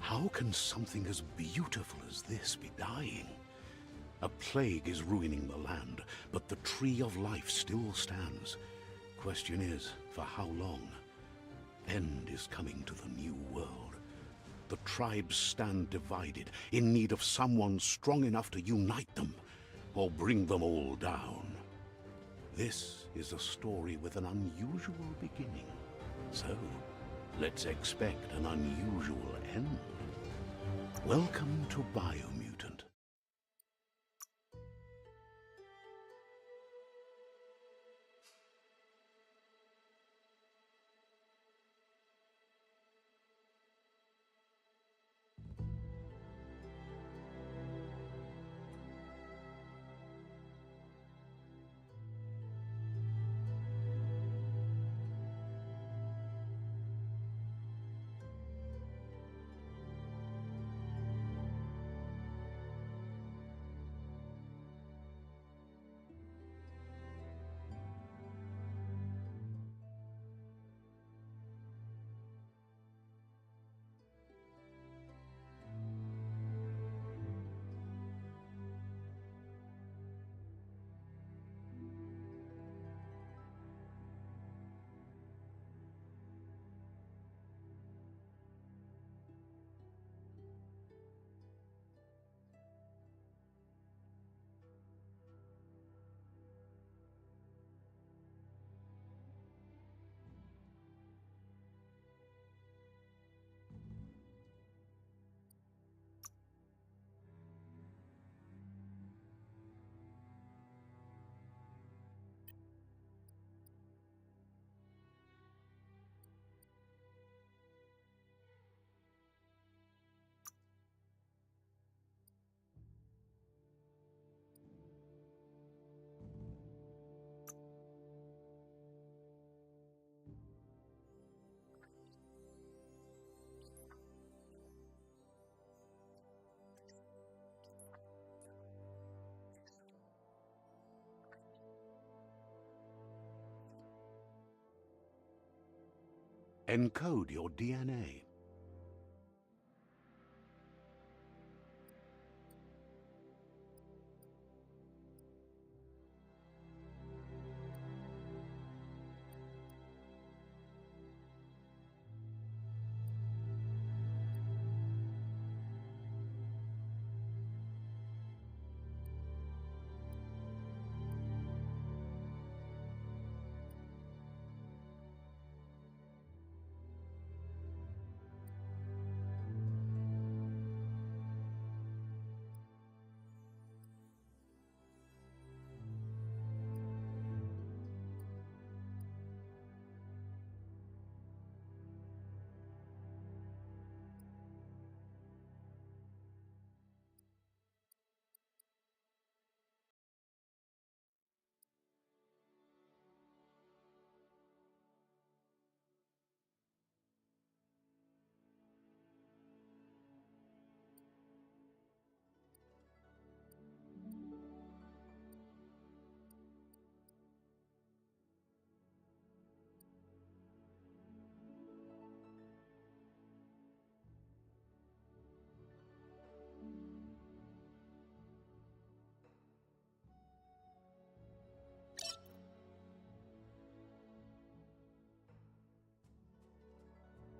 How can something as beautiful as this be dying? A plague is ruining the land, but the tree of life still stands. Question is, for how long? End is coming to the new world. The tribes stand divided, in need of someone strong enough to unite them, or bring them all down. This is a story with an unusual beginning. So, let's expect an unusual end. Welcome to Biomutant. Encode your DNA.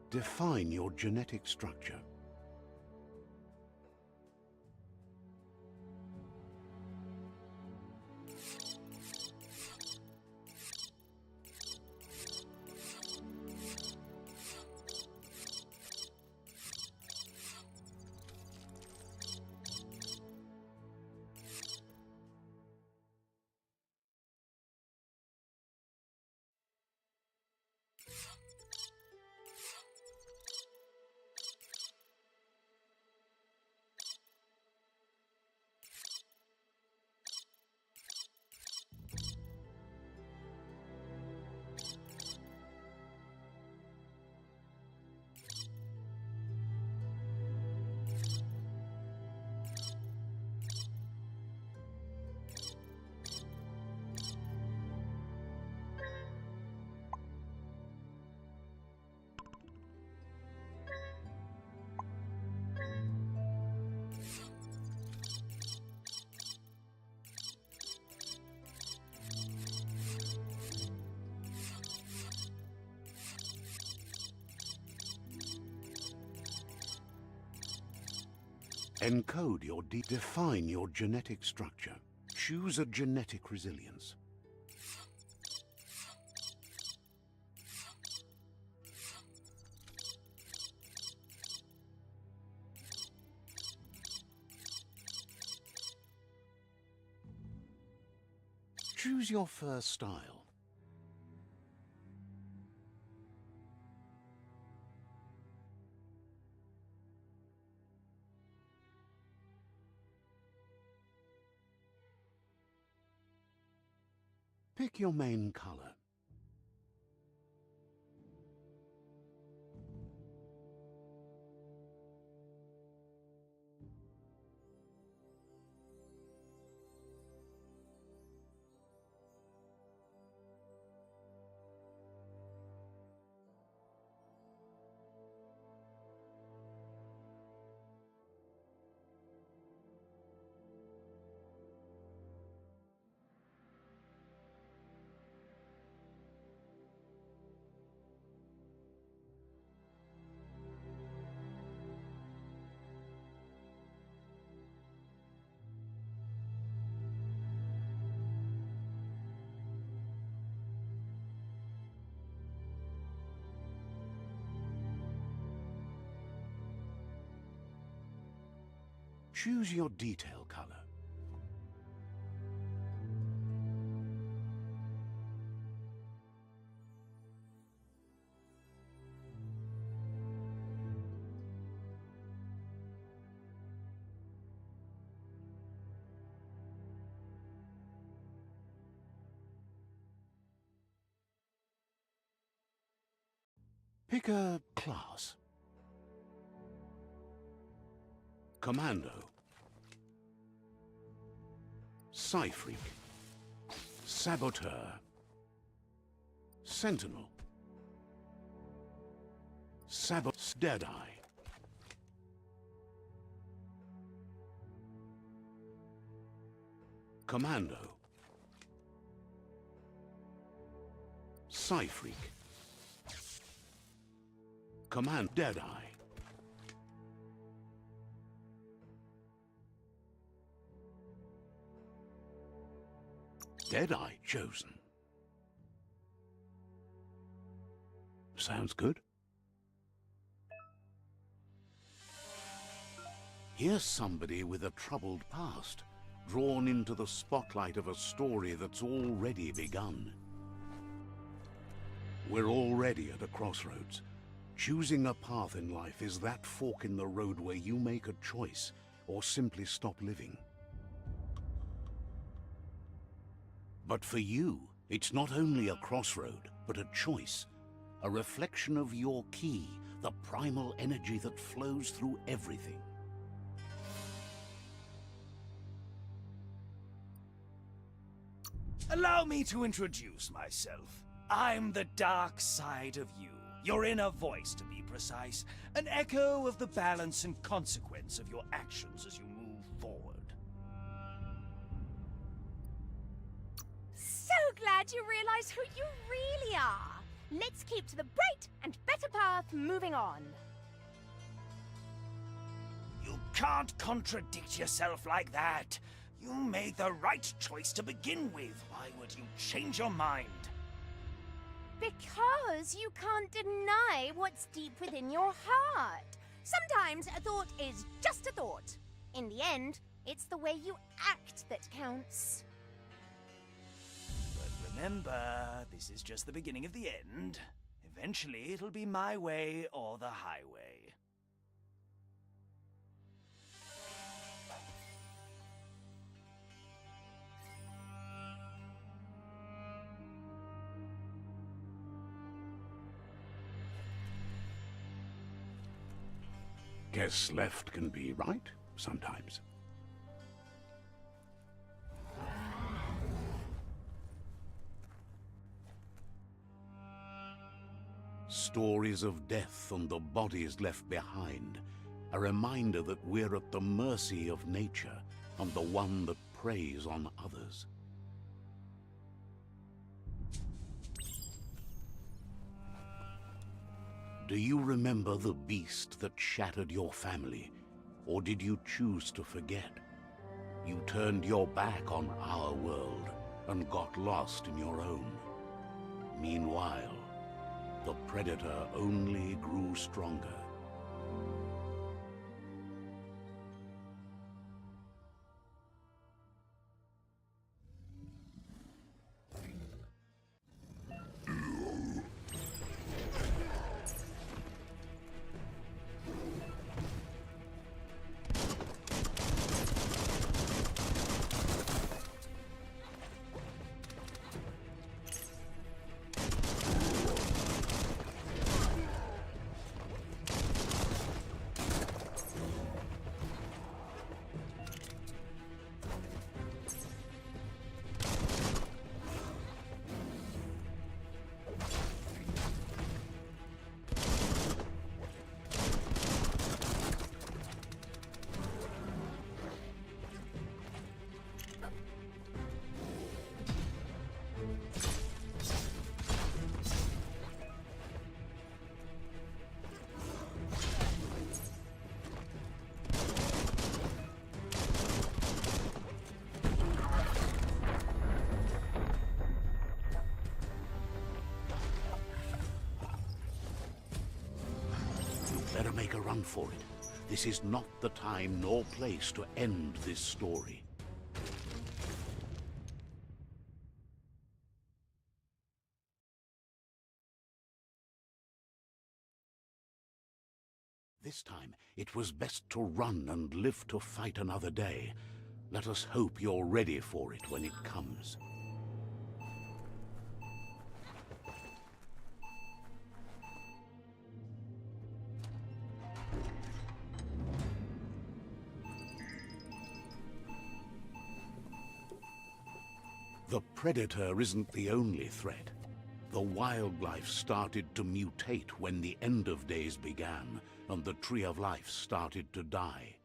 Define your genetic structure. Encode your define your genetic structure. Choose a genetic resilience. Choose your first style. Pick your main color. Choose your detail color. Pick a class. Commando. Psy-Freak. Saboteur. Sentinel. Deadeye. Commando. Psy-Freak. Command Deadeye. Deadeye chosen. Sounds good. Here's somebody with a troubled past, drawn into the spotlight of a story that's already begun. We're already at a crossroads. Choosing a path in life is that fork in the road where you make a choice or simply stop living. But for you, it's not only a crossroad, but a choice. A reflection of your key, the primal energy that flows through everything. Allow me to introduce myself. I'm the dark side of you. Your inner voice, to be precise. An echo of the balance and consequence of your actions as you move forward. So glad you realize who you really are. Let's keep to the bright and better path moving on. You can't contradict yourself like that. You made the right choice to begin with. Why would you change your mind? Because you can't deny what's deep within your heart. Sometimes a thought is just a thought. In the end, it's the way you act that counts. But remember, this is just the beginning of the end. Eventually, it'll be my way or the highway. Guess left can be right, sometimes. Stories of death and the bodies left behind. A reminder that we're at the mercy of nature and the one that preys on others. Do you remember the beast that shattered your family? Or did you choose to forget? You turned your back on our world and got lost in your own. Meanwhile, the Predator only grew stronger. Better make a run for it. This is not the time nor place to end this story. This time, it was best to run and live to fight another day. Let us hope you're ready for it when it comes. The Predator isn't the only threat. The wildlife started to mutate when the end of days began, and the Tree of Life started to die.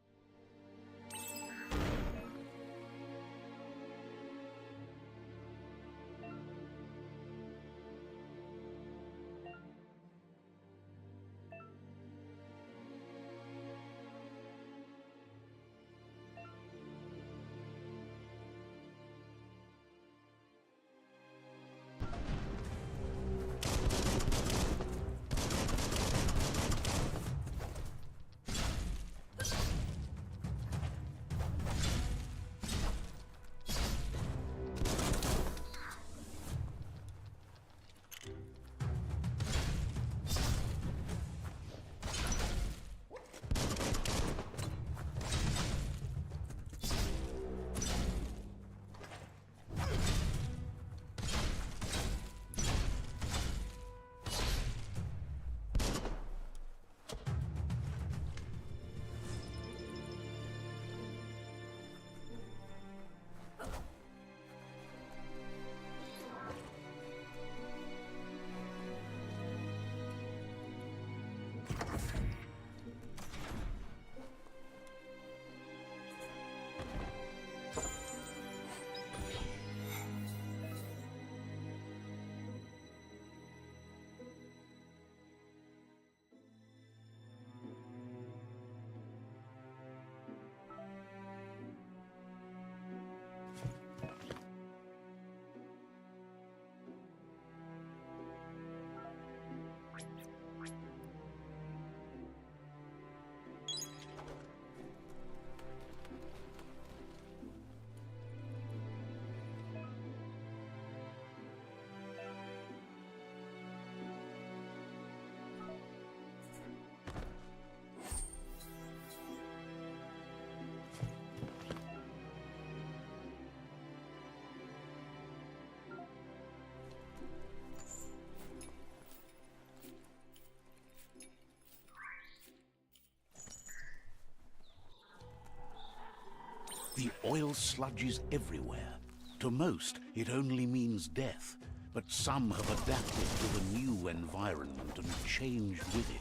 The oil sludge is everywhere. To most, it only means death, but some have adapted to the new environment and changed with it.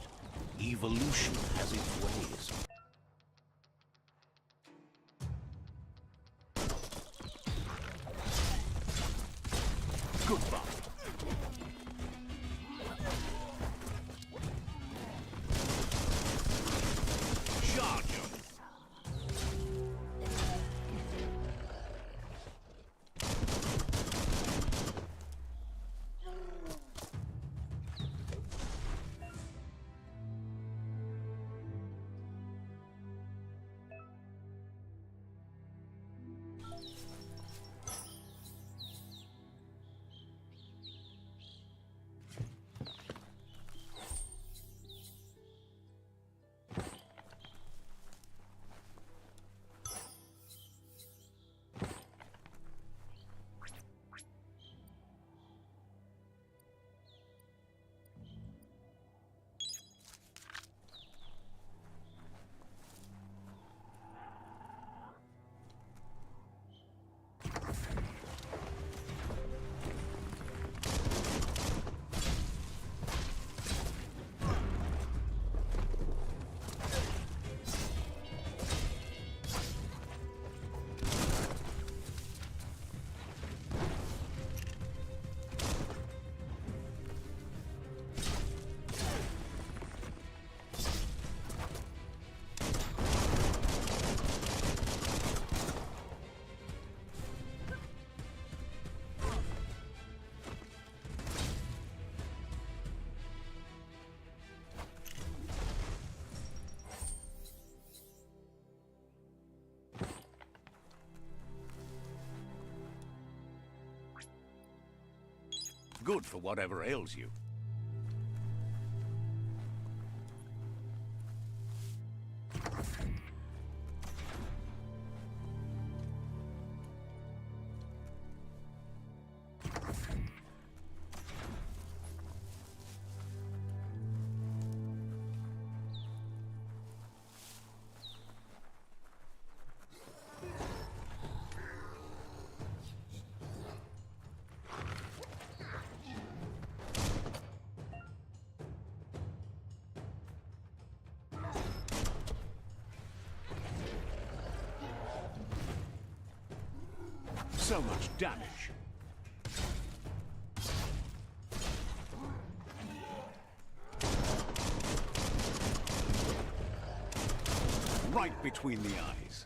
Evolution has its ways. Goodbye. Charge 'em! Good for whatever ails you. So much damage. Right between the eyes.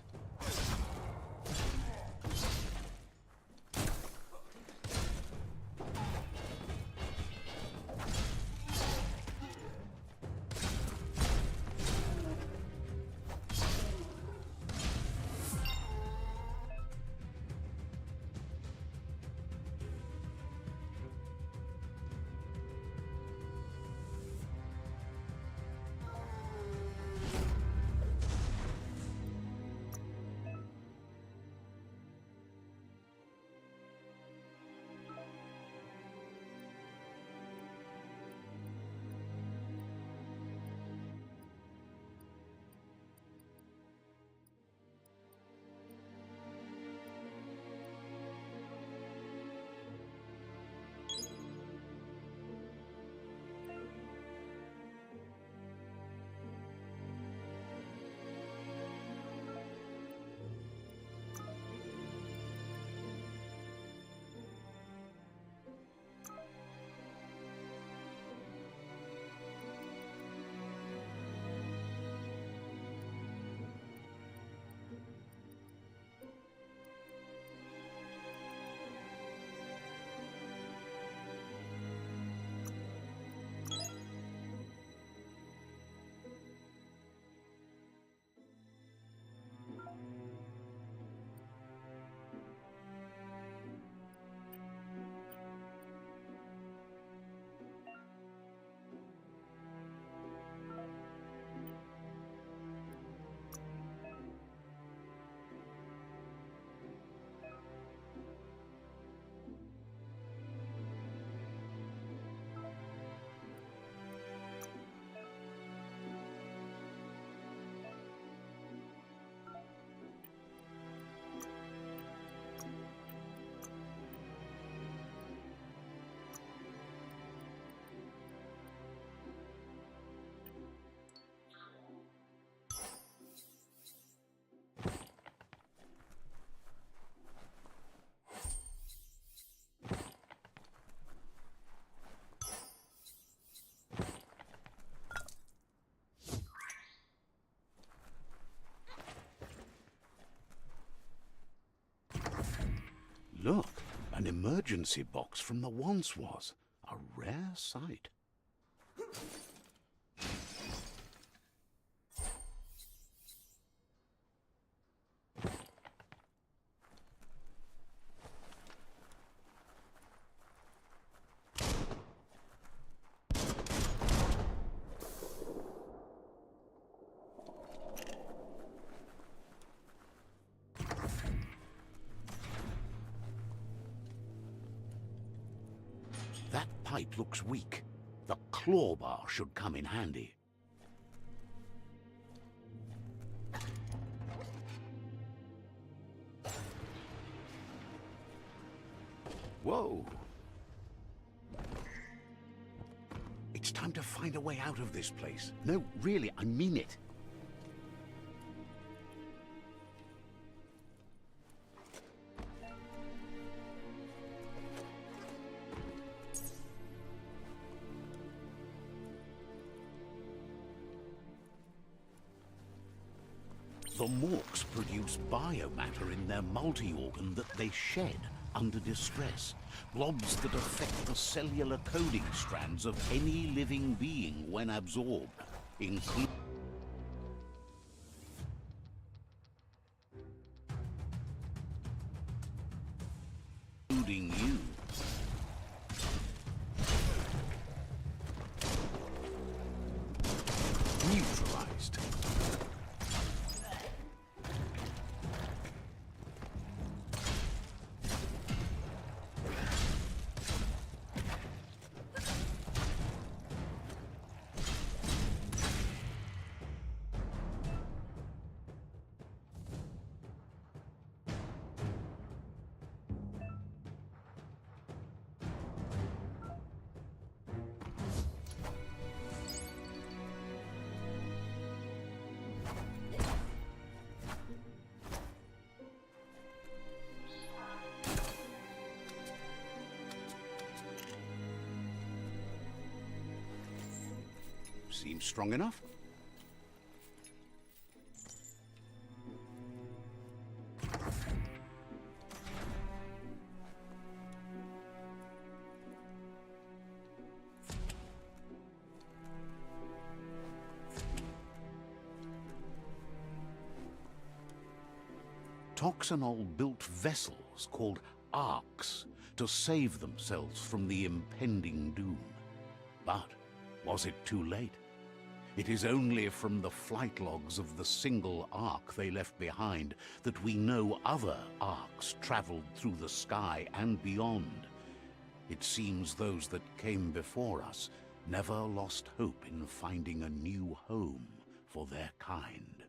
Look, an emergency box from the once was. A rare sight. That pipe looks weak. The claw bar should come in handy. Whoa! It's time to find a way out of this place. No, really, I mean it. The Morks produce biomatter in their multi-organ that they shed under distress. Blobs that affect the cellular coding strands of any living being when absorbed, including you. Seems strong enough. Toxanol built vessels called arks to save themselves from the impending doom. But was it too late? It is only from the flight logs of the single ark they left behind that we know other arks traveled through the sky and beyond. It seems those that came before us never lost hope in finding a new home for their kind.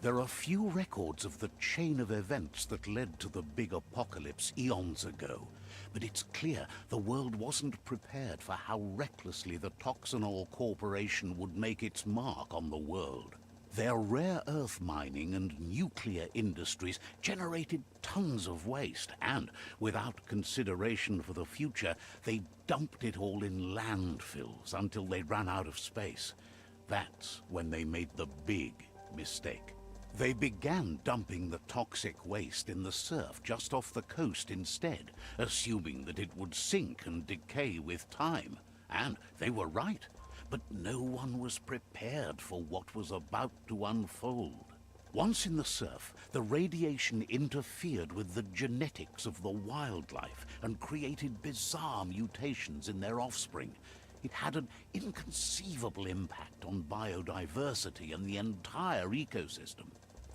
There are few records of the chain of events that led to the big apocalypse eons ago, but it's clear the world wasn't prepared for how recklessly the Toxanol Corporation would make its mark on the world. Their rare earth mining and nuclear industries generated tons of waste, and, without consideration for the future, they dumped it all in landfills until they ran out of space. That's when they made the big mistake. They began dumping the toxic waste in the surf just off the coast instead, assuming that it would sink and decay with time. And they were right, but no one was prepared for what was about to unfold. Once in the surf, the radiation interfered with the genetics of the wildlife and created bizarre mutations in their offspring. It had an inconceivable impact on biodiversity and the entire ecosystem.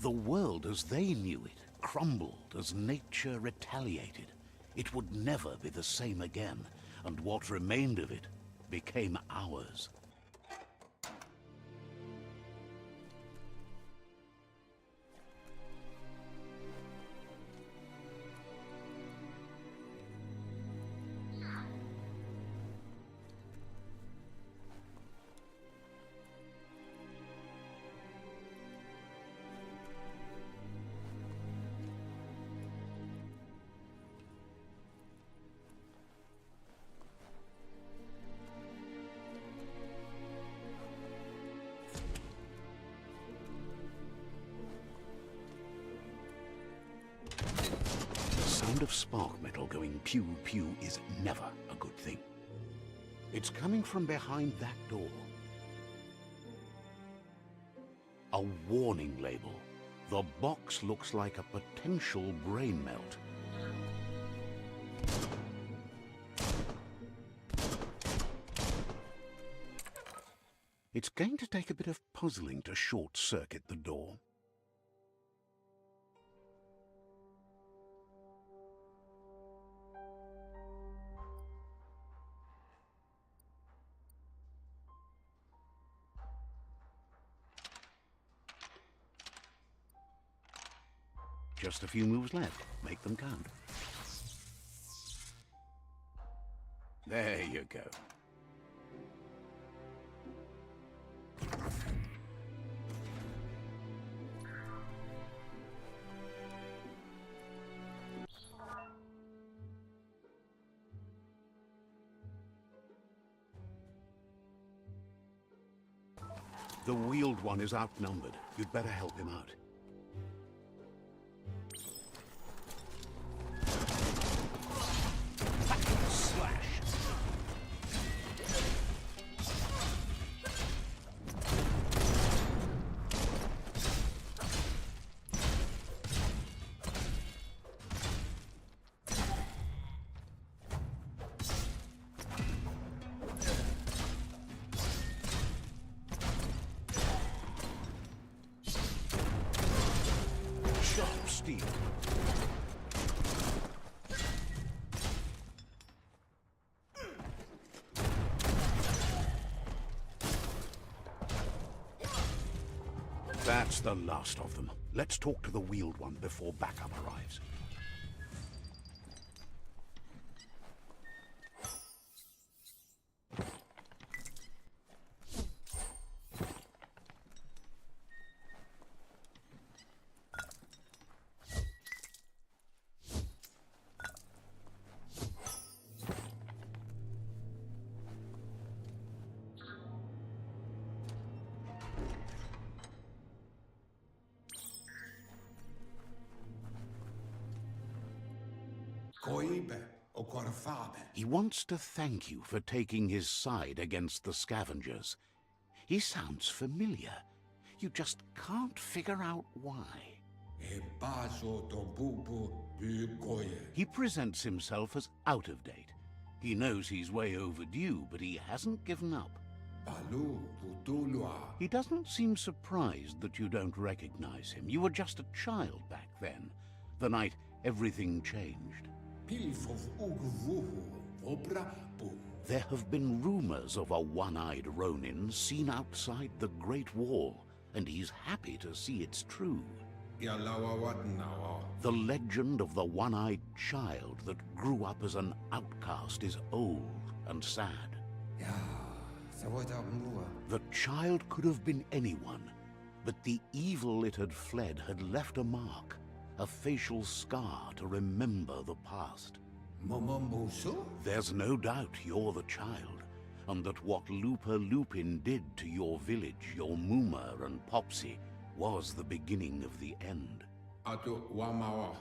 The world as they knew it crumbled as nature retaliated. It would never be the same again, and what remained of it became ours. The sound of spark metal going pew-pew is never a good thing. It's coming from behind that door. A warning label. The box looks like a potential brain melt. It's going to take a bit of puzzling to short-circuit the door. Just a few moves left. Make them count. There you go. The wheeled one is outnumbered. You'd better help him out. steel. That's the last of them. Let's talk to the wheeled one before backup arrives. He wants to thank you for taking his side against the scavengers. He sounds familiar. You just can't figure out why. He presents himself as out of date. He knows he's way overdue, but he hasn't given up. He doesn't seem surprised that you don't recognize him. You were just a child back then, the night everything changed. There have been rumors of a one-eyed Ronin seen outside the Great Wall, and he's happy to see it's true. The legend of the one-eyed child that grew up as an outcast is old and sad. The child could have been anyone, but the evil it had fled had left a mark, a facial scar to remember the past. There's no doubt you're the child, and that what Lupa Lupin did to your village, your Muma and Popsy, was the beginning of the end.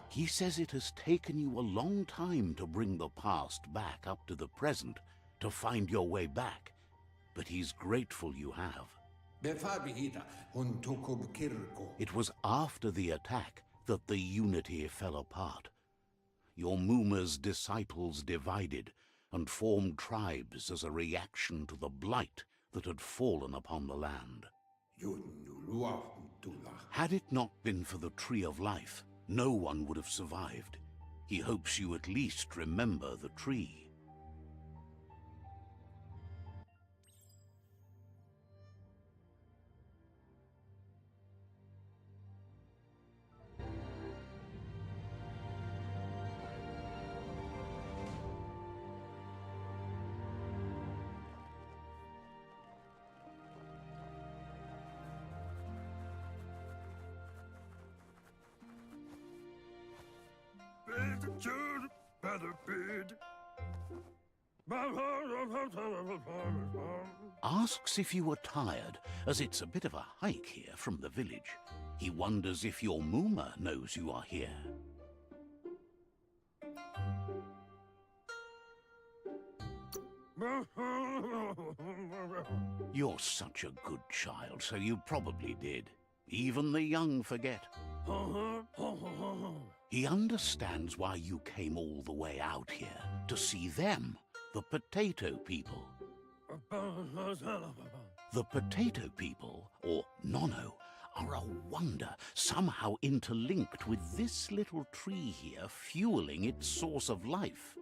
He says it has taken you a long time to bring the past back up to the present, to find your way back, but he's grateful you have. It was after the attack that the unity fell apart. Your Muma's disciples divided and formed tribes as a reaction to the blight that had fallen upon the land. Had it not been for the Tree of Life, no one would have survived. He hopes you at least remember the tree. Asks if you were tired, as it's a bit of a hike here from the village. He wonders if your Muma knows you are here. You're such a good child, so you probably did. Even the young forget. He understands why you came all the way out here, to see them, the potato people. The potato people, or Nono, are a wonder, somehow interlinked with this little tree here, fueling its source of life.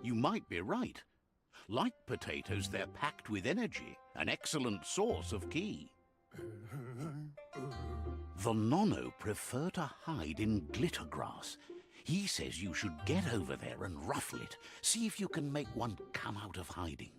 You might be right. Like potatoes, they're packed with energy, an excellent source of ki. The Nono prefer to hide in glitter grass. He says you should get over there and ruffle it. See if you can make one come out of hiding.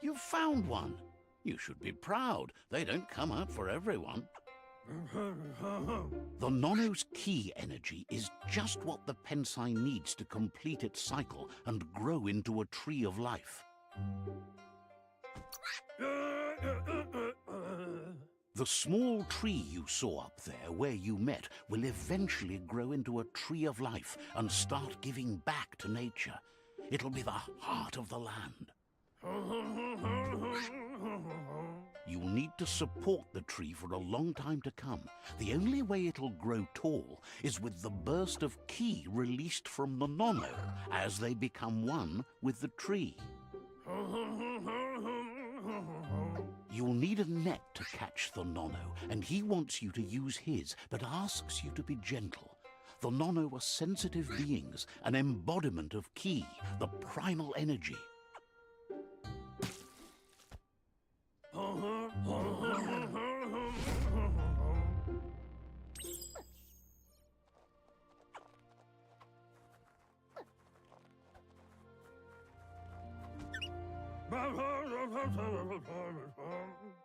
You found one. You should be proud. They don't come out for everyone. The Nono's ki energy is just what the Pensai needs to complete its cycle and grow into a tree of life. The small tree you saw up there where you met will eventually grow into a tree of life and start giving back to nature. It'll be the heart of the land. You'll need to support the tree for a long time to come. The only way it'll grow tall is with the burst of ki released from the nono as they become one with the tree. You'll need a net to catch the nono, and he wants you to use his, but asks you to be gentle. The nono are sensitive beings, an embodiment of ki, the primal energy.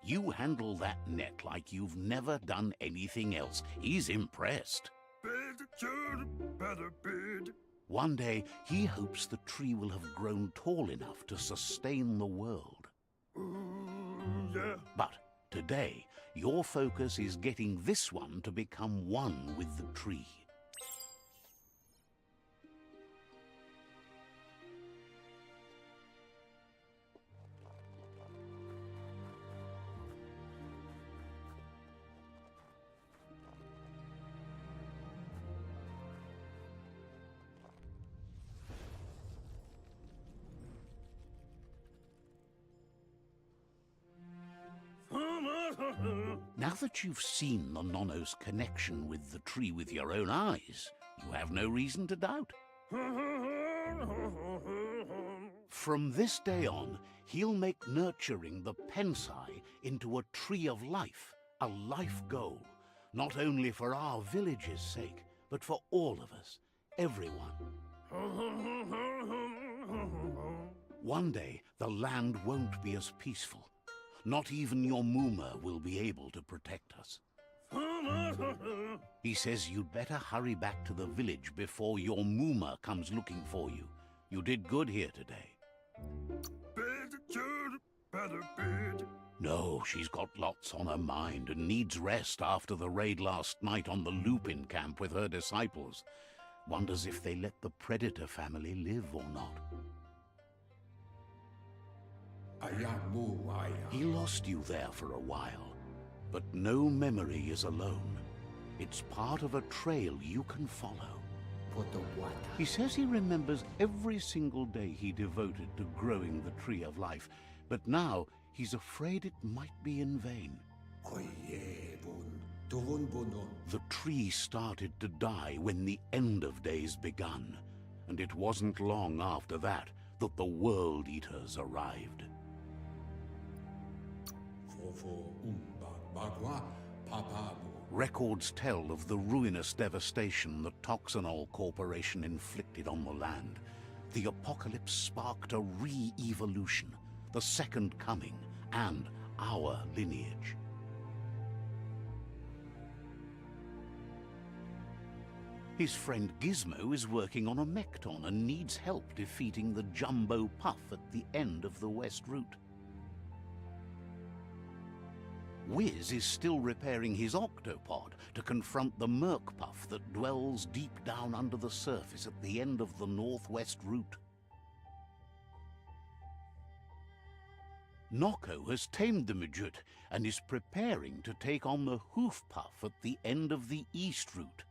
You handle that net like you've never done anything else. He's impressed. One day, he hopes the tree will have grown tall enough to sustain the world. But today, your focus is getting this one to become one with the tree. Now that you've seen the nono's connection with the tree with your own eyes, you have no reason to doubt. From this day on, he'll make nurturing the pensai into a tree of life, a life goal, not only for our village's sake, but for all of us, everyone. One day, the land won't be as peaceful. Not even your Muma will be able to protect us. He says you'd better hurry back to the village before your Muma comes looking for you. You did good here today. No, she's got lots on her mind and needs rest after the raid last night on the Lupin camp with her disciples. Wonders if they let the Predator family live or not. He lost you there for a while, but no memory is alone. It's part of a trail you can follow. He says he remembers every single day he devoted to growing the Tree of Life, but now he's afraid it might be in vain. The tree started to die when the end of days begun, and it wasn't long after that that the World Eaters arrived. Records tell of the ruinous devastation the Toxanol Corporation inflicted on the land. The apocalypse sparked a re-evolution, the Second Coming, and our lineage. His friend Gizmo is working on a Mekton and needs help defeating the Jumbo Puff at the end of the West Route. Wiz is still repairing his octopod to confront the Merc Puff that dwells deep down under the surface at the end of the Northwest Route. Noko has tamed the Midget and is preparing to take on the Hoof Puff at the end of the East Route.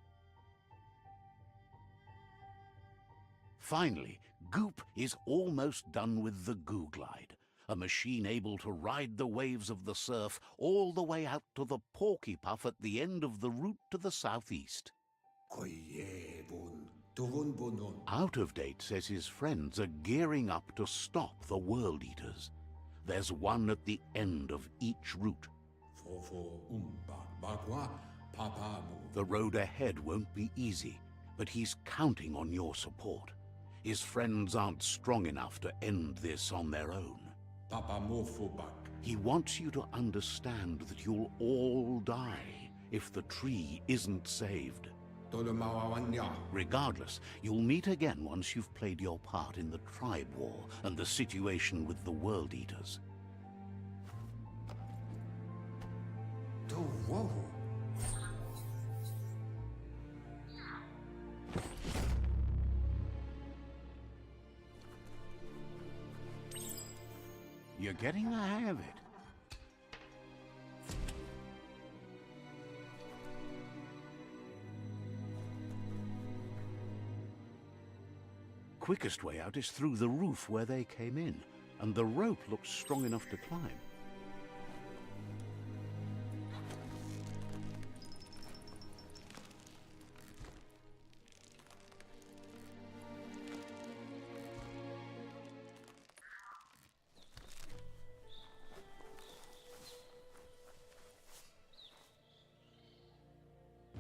Finally, Goop is almost done with the Goo Glide, a machine able to ride the waves of the surf all the way out to the Porky Puff at the end of the route to the southeast. Out of Date says his friends are gearing up to stop the World Eaters. There's one at the end of each route. The road ahead won't be easy, but he's counting on your support. His friends aren't strong enough to end this on their own. He wants you to understand that you'll all die if the tree isn't saved. Regardless, you'll meet again once you've played your part in the tribe war and the situation with the World Eaters. You're getting the hang of it. Quickest way out is through the roof where they came in, and the rope looks strong enough to climb.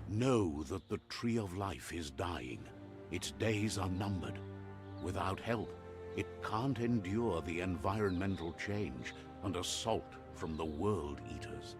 Know that the Tree of Life is dying. Its days are numbered. Without help, it can't endure the environmental change and assault from the World Eaters.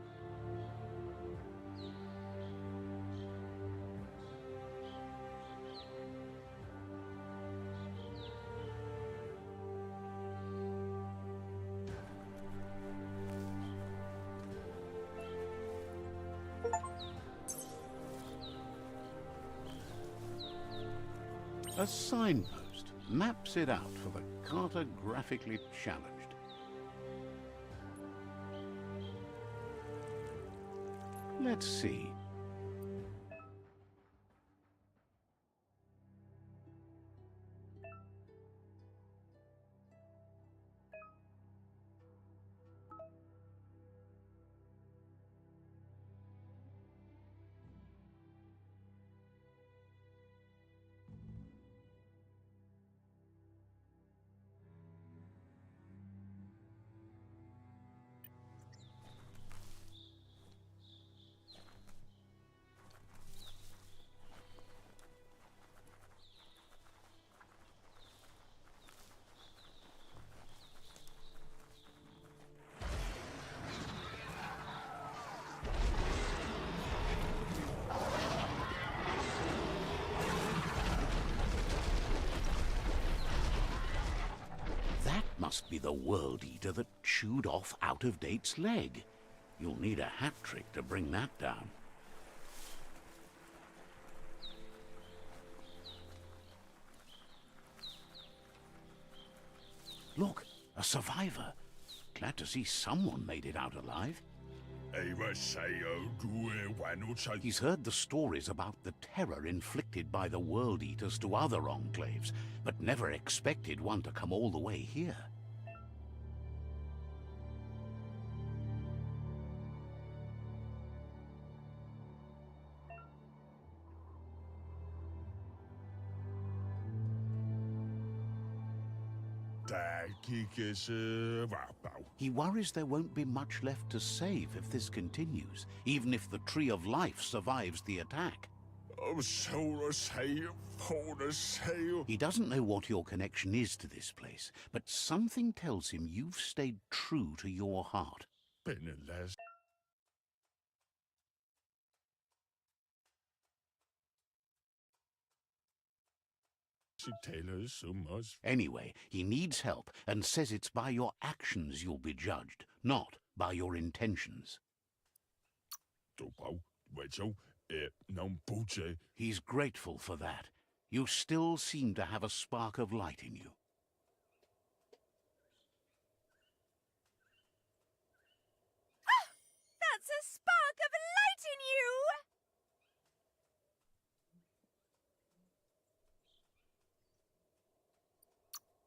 A signpost maps it out for the cartographically challenged. Let's see. Must be the World Eater that chewed off Out-of-Date's leg. You'll need a hat trick to bring that down. Look, a survivor. Glad to see someone made it out alive. He's heard the stories about the terror inflicted by the World Eaters to other enclaves, but never expected one to come all the way here. He worries there won't be much left to save if this continues, even if the Tree of Life survives the attack. He doesn't know what your connection is to this place, but something tells him you've stayed true to your heart. Anyway, he needs help and says it's by your actions you'll be judged, not by your intentions. He's grateful for that. You still seem to have a spark of light in you. That's a spark of light in you!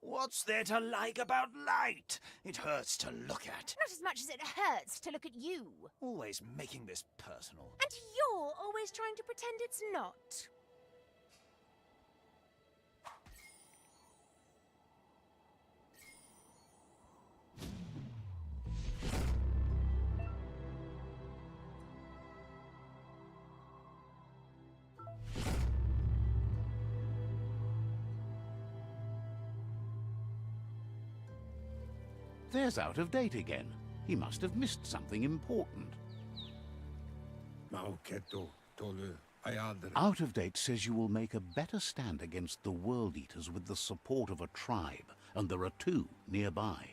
What's there to like about light? It hurts to look at. Not as much as it hurts to look at you. Always making this personal. And you're always trying to pretend it's not. There's Out-of-Date again. He must have missed something important. Out-of-Date says you will make a better stand against the World Eaters with the support of a tribe, and there are two nearby.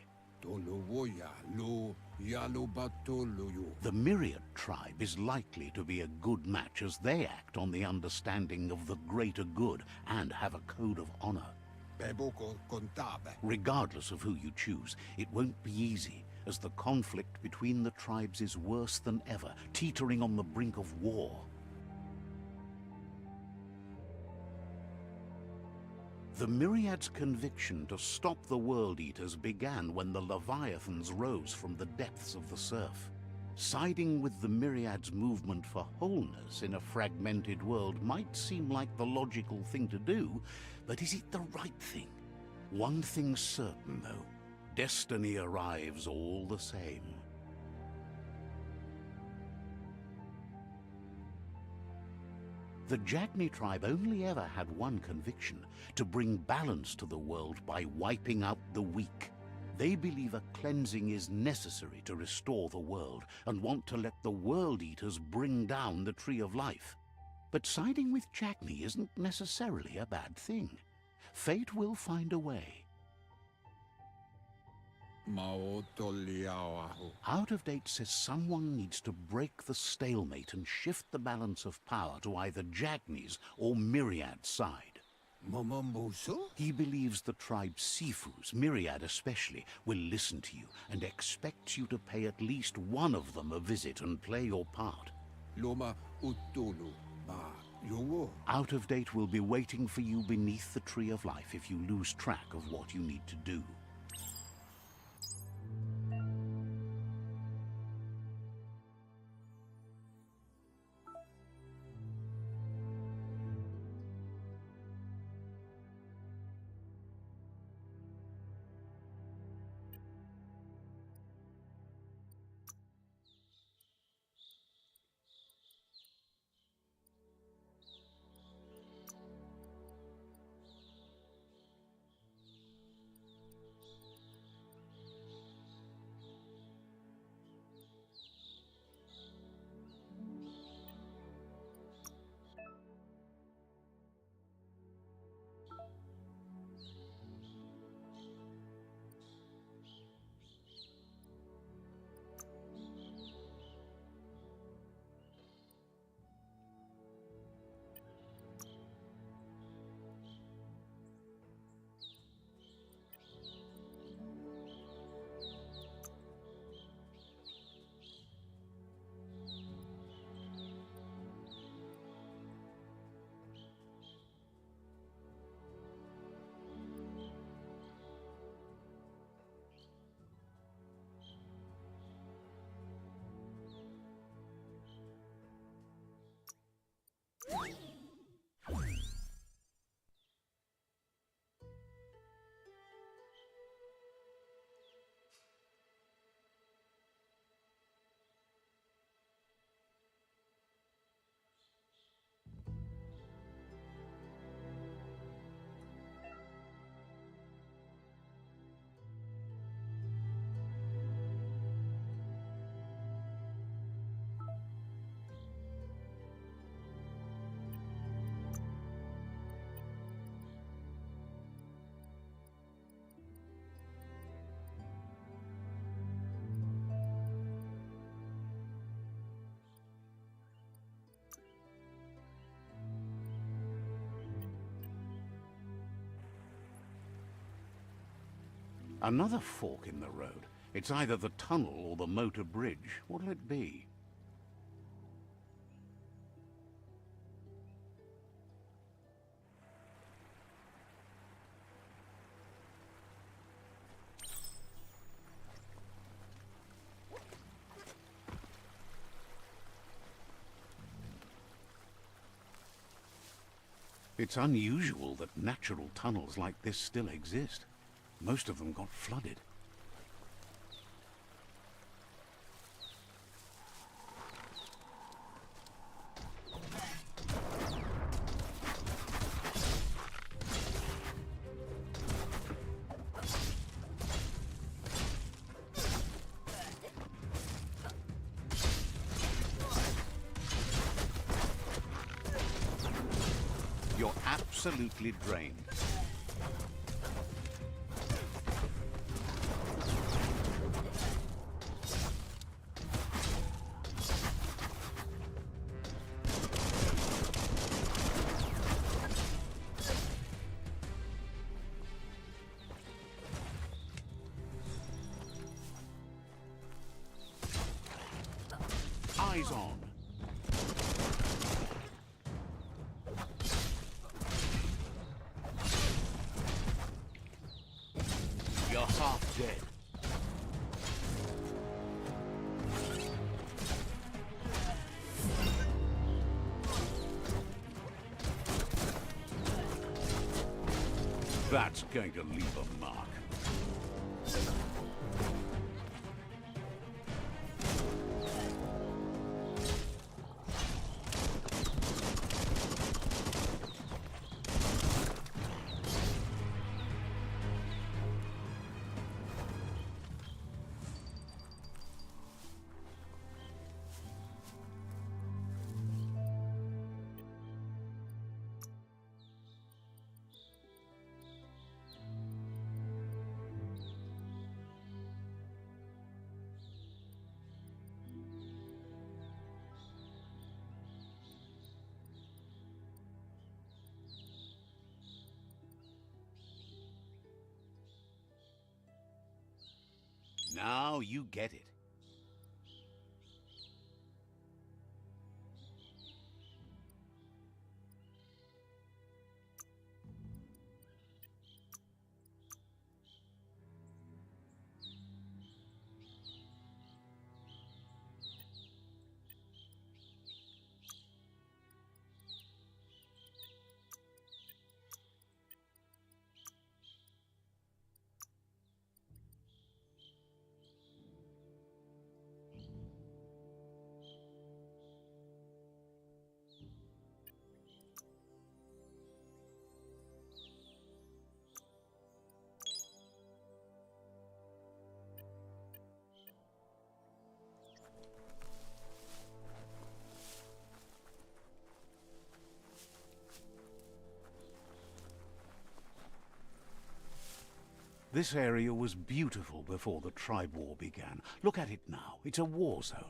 The Myriad tribe is likely to be a good match as they act on the understanding of the greater good and have a code of honor. Regardless of who you choose, it won't be easy, as the conflict between the tribes is worse than ever, teetering on the brink of war. The Myriad's conviction to stop the World Eaters began when the Leviathans rose from the depths of the surf. Siding with the Myriad's movement for wholeness in a fragmented world might seem like the logical thing to do, but is it the right thing? One thing's certain, though. Destiny arrives all the same. The Jagni tribe only ever had one conviction: to bring balance to the world by wiping out the weak. They believe a cleansing is necessary to restore the world, and want to let the World Eaters bring down the Tree of Life. But siding with Jagni isn't necessarily a bad thing. Fate will find a way. Out of Date says someone needs to break the stalemate and shift the balance of power to either Jagni's or Myriad's side. He believes the tribe Sifus, Myriad especially, will listen to you and expects you to pay at least one of them a visit and play your part. Out of Date will be waiting for you beneath the Tree of Life if you lose track of what you need to do. Another fork in the road. It's either the tunnel or the motor bridge. What'll it be? It's unusual that natural tunnels like this still exist. Most of them got flooded. You're absolutely drained. Eyes on. You're half dead. That's going to leave a mark. Now you get it. This area was beautiful before the tribe war began. Look at it now. It's a war zone.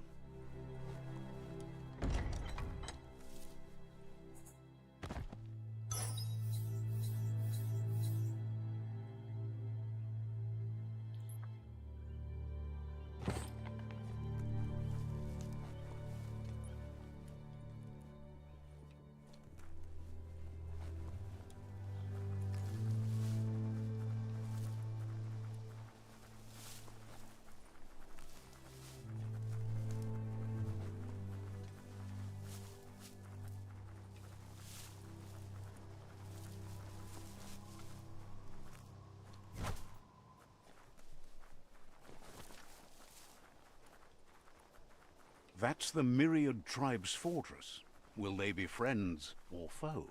That's the Myriad Tribe's fortress. Will they be friends or foe?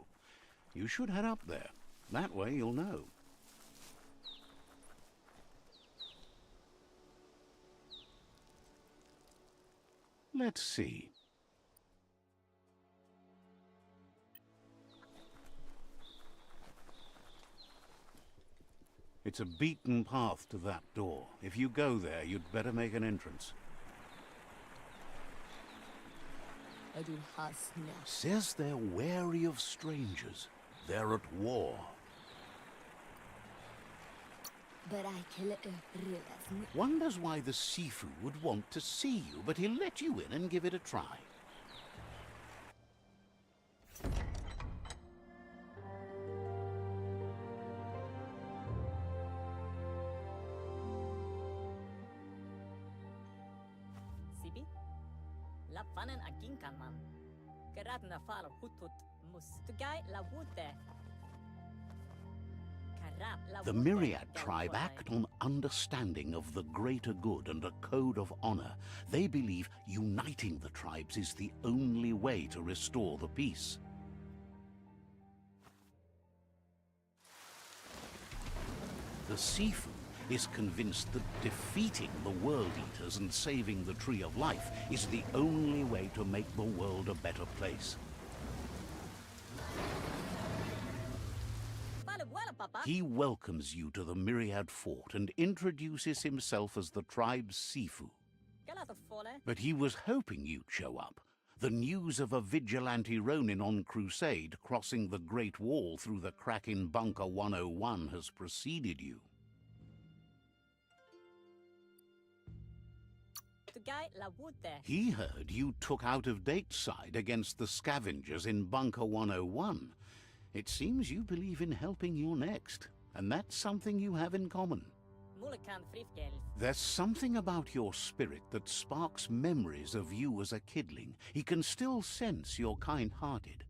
You should head up there. That way you'll know. Let's see. It's a beaten path to that door. If you go there, you'd better make an entrance. Says they're wary of strangers. They're at war. Wonders why the Sifu would want to see you, but he'll let you in and give it a try. The Myriad tribe act on understanding of the greater good and a code of honor. They believe uniting the tribes is the only way to restore the peace. The Sifu is convinced that defeating the World Eaters and saving the Tree of Life is the only way to make the world a better place. He welcomes you to the Myriad Fort and introduces himself as the tribe's Sifu. But he was hoping you'd show up. The news of a vigilante Ronin on crusade crossing the Great Wall through the crack in Bunker 101 has preceded you. He heard you took out-of-date side against the scavengers in Bunker 101. It seems you believe in helping your next, and that's something you have in common. There's something about your spirit that sparks memories of you as a kidling. He can still sense you're kind-hearted.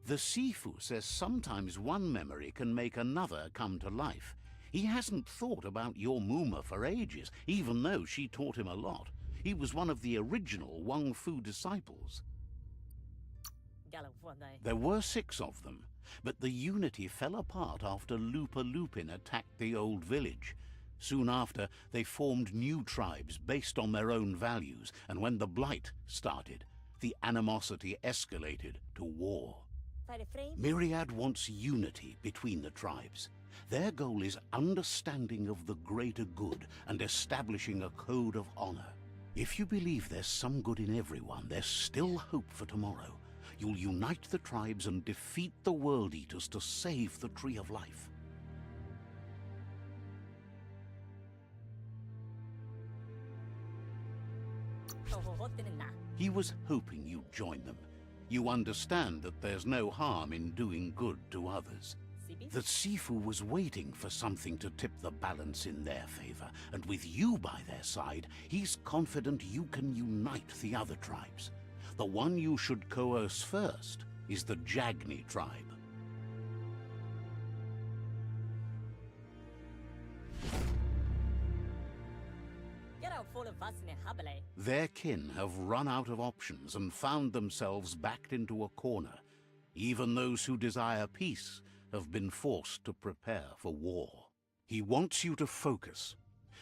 The Sifu says sometimes one memory can make another come to life. He hasn't thought about your Muma for ages, even though she taught him a lot. He was one of the original Wang Fu disciples. There were 6 of them, but the unity fell apart after Lupa Lupin attacked the old village. Soon after, they formed new tribes based on their own values, and when the Blight started, the animosity escalated to war. Myriad wants unity between the tribes. Their goal is understanding of the greater good and establishing a code of honor. If you believe there's some good in everyone, there's still hope for tomorrow. You'll unite the tribes and defeat the World Eaters to save the Tree of Life. He was hoping you'd join them. You understand that there's no harm in doing good to others. The Sifu was waiting for something to tip the balance in their favor, and with you by their side, he's confident you can unite the other tribes. The one you should coerce first is the Jagni tribe. Their kin have run out of options and found themselves backed into a corner. Even those who desire peace have been forced to prepare for war. He wants you to focus.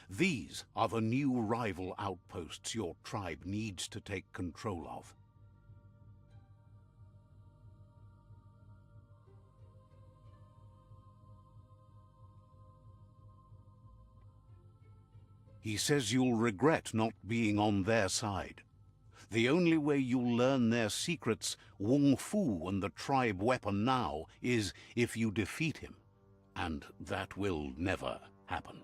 These are the new rival outposts your tribe needs to take control of. He says you'll regret not being on their side. The only way you'll learn their secrets, Wung Fu and the tribe weapon now, is if you defeat him. And that will never happen.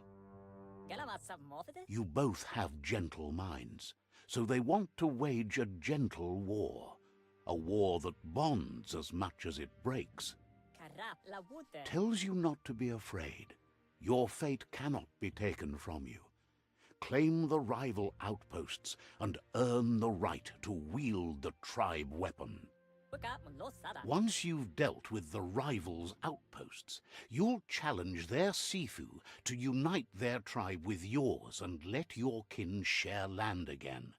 You both have gentle minds, so they want to wage a gentle war. A war that bonds as much as it breaks. Tells you not to be afraid. Your fate cannot be taken from you. Claim the rival outposts and earn the right to wield the tribe weapon. Once you've dealt with the rivals' outposts, you'll challenge their Sifu to unite their tribe with yours and let your kin share land again.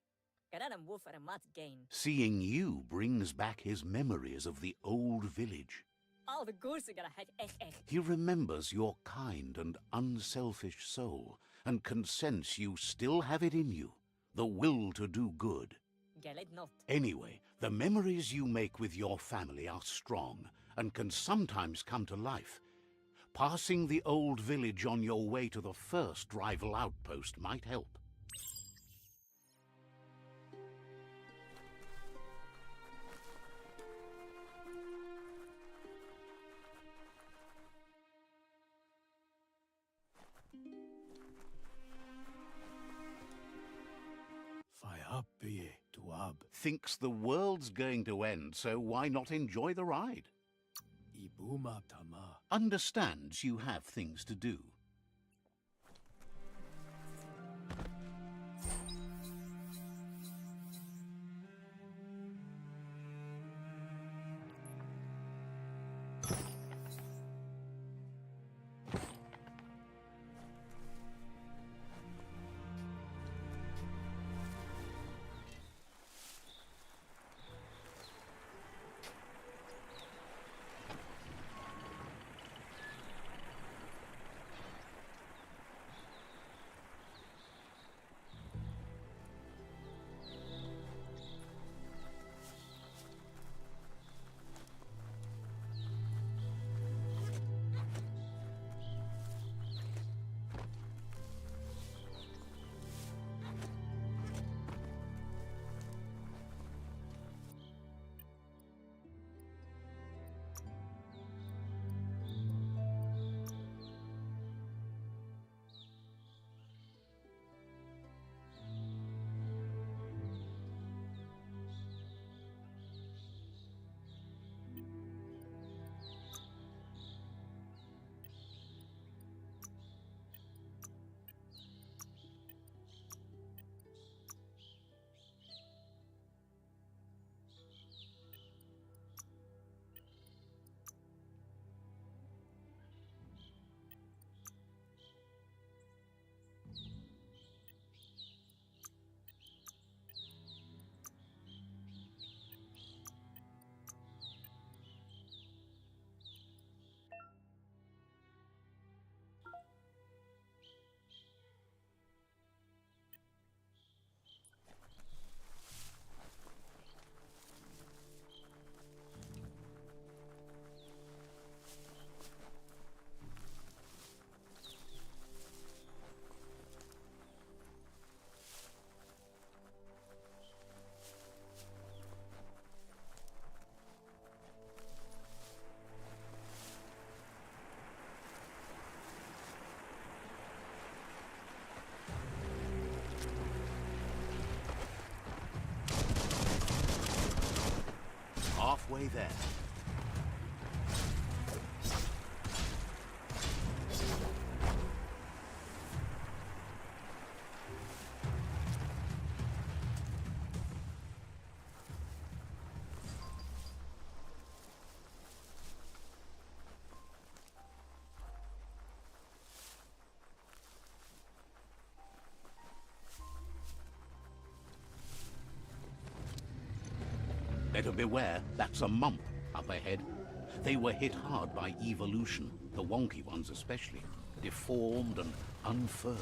Seeing you brings back his memories of the old village. He remembers your kind and unselfish soul, and can sense you still have it in you, the will to do good. Anyway, the memories you make with your family are strong, and can sometimes come to life. Passing the old village on your way to the first rival outpost might help. Thinks the world's going to end, so why not enjoy the ride? Understands you have things to do. halfway there. Better beware, that's a mump up ahead. They were hit hard by evolution, the wonky ones especially, deformed and unfurred.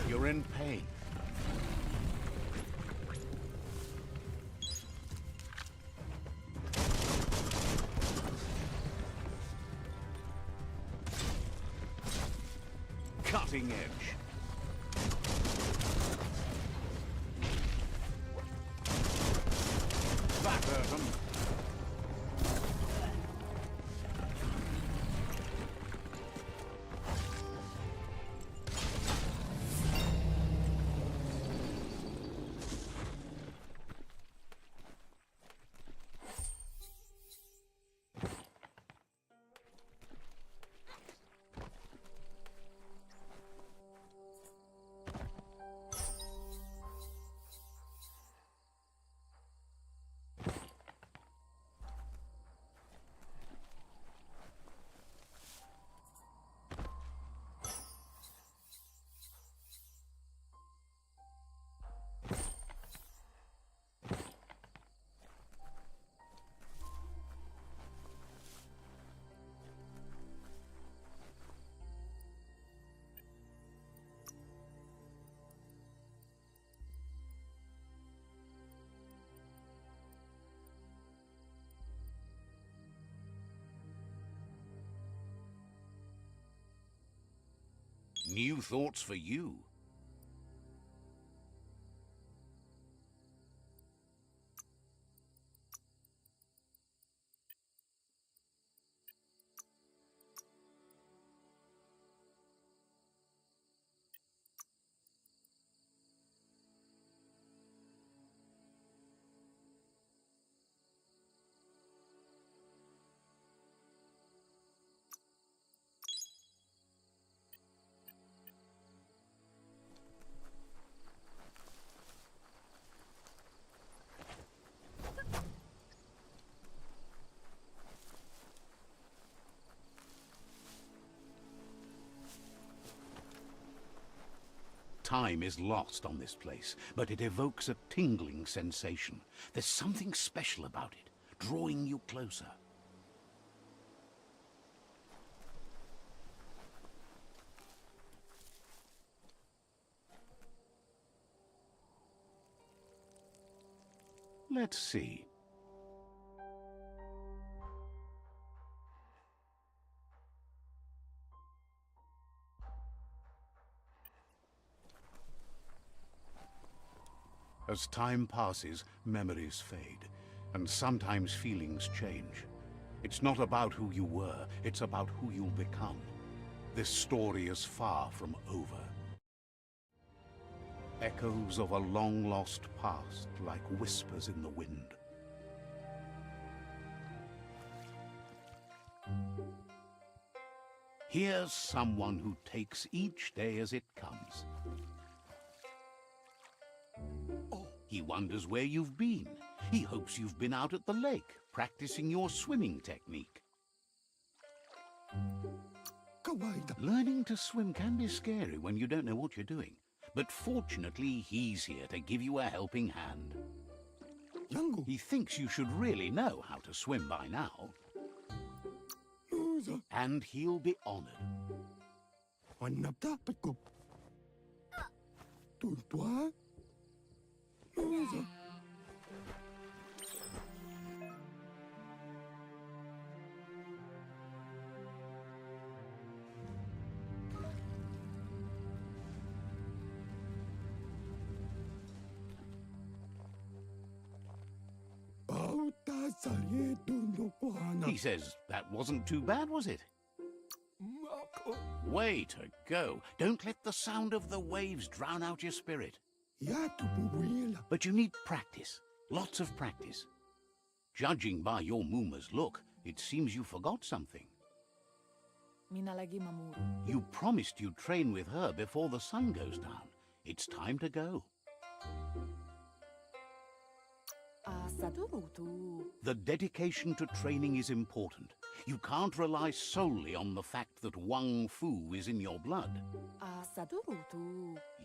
You're in pain. Cutting edge. That hurt 'em. New thoughts for you. Time is lost on this place, but it evokes a tingling sensation. There's something special about it, drawing you closer. Let's see. As time passes, memories fade, and sometimes feelings change. It's not about who you were, it's about who you'll become. This story is far from over. Echoes of a long-lost past, like whispers in the wind. Here's someone who takes each day as it comes. He wonders where you've been. He hopes you've been out at the lake, practicing your swimming technique. Learning to swim can be scary when you don't know what you're doing. But fortunately, he's here to give you a helping hand. He thinks you should really know how to swim by now. And he'll be honored. He says that wasn't too bad, was it? Way to go. Don't let the sound of the waves drown out your spirit. But you need practice. Lots of practice. Judging by your Muma's look, it seems you forgot something. You promised you'd train with her before the sun goes down. It's time to go. The dedication to training is important. You can't rely solely on the fact that Wang Fu is in your blood.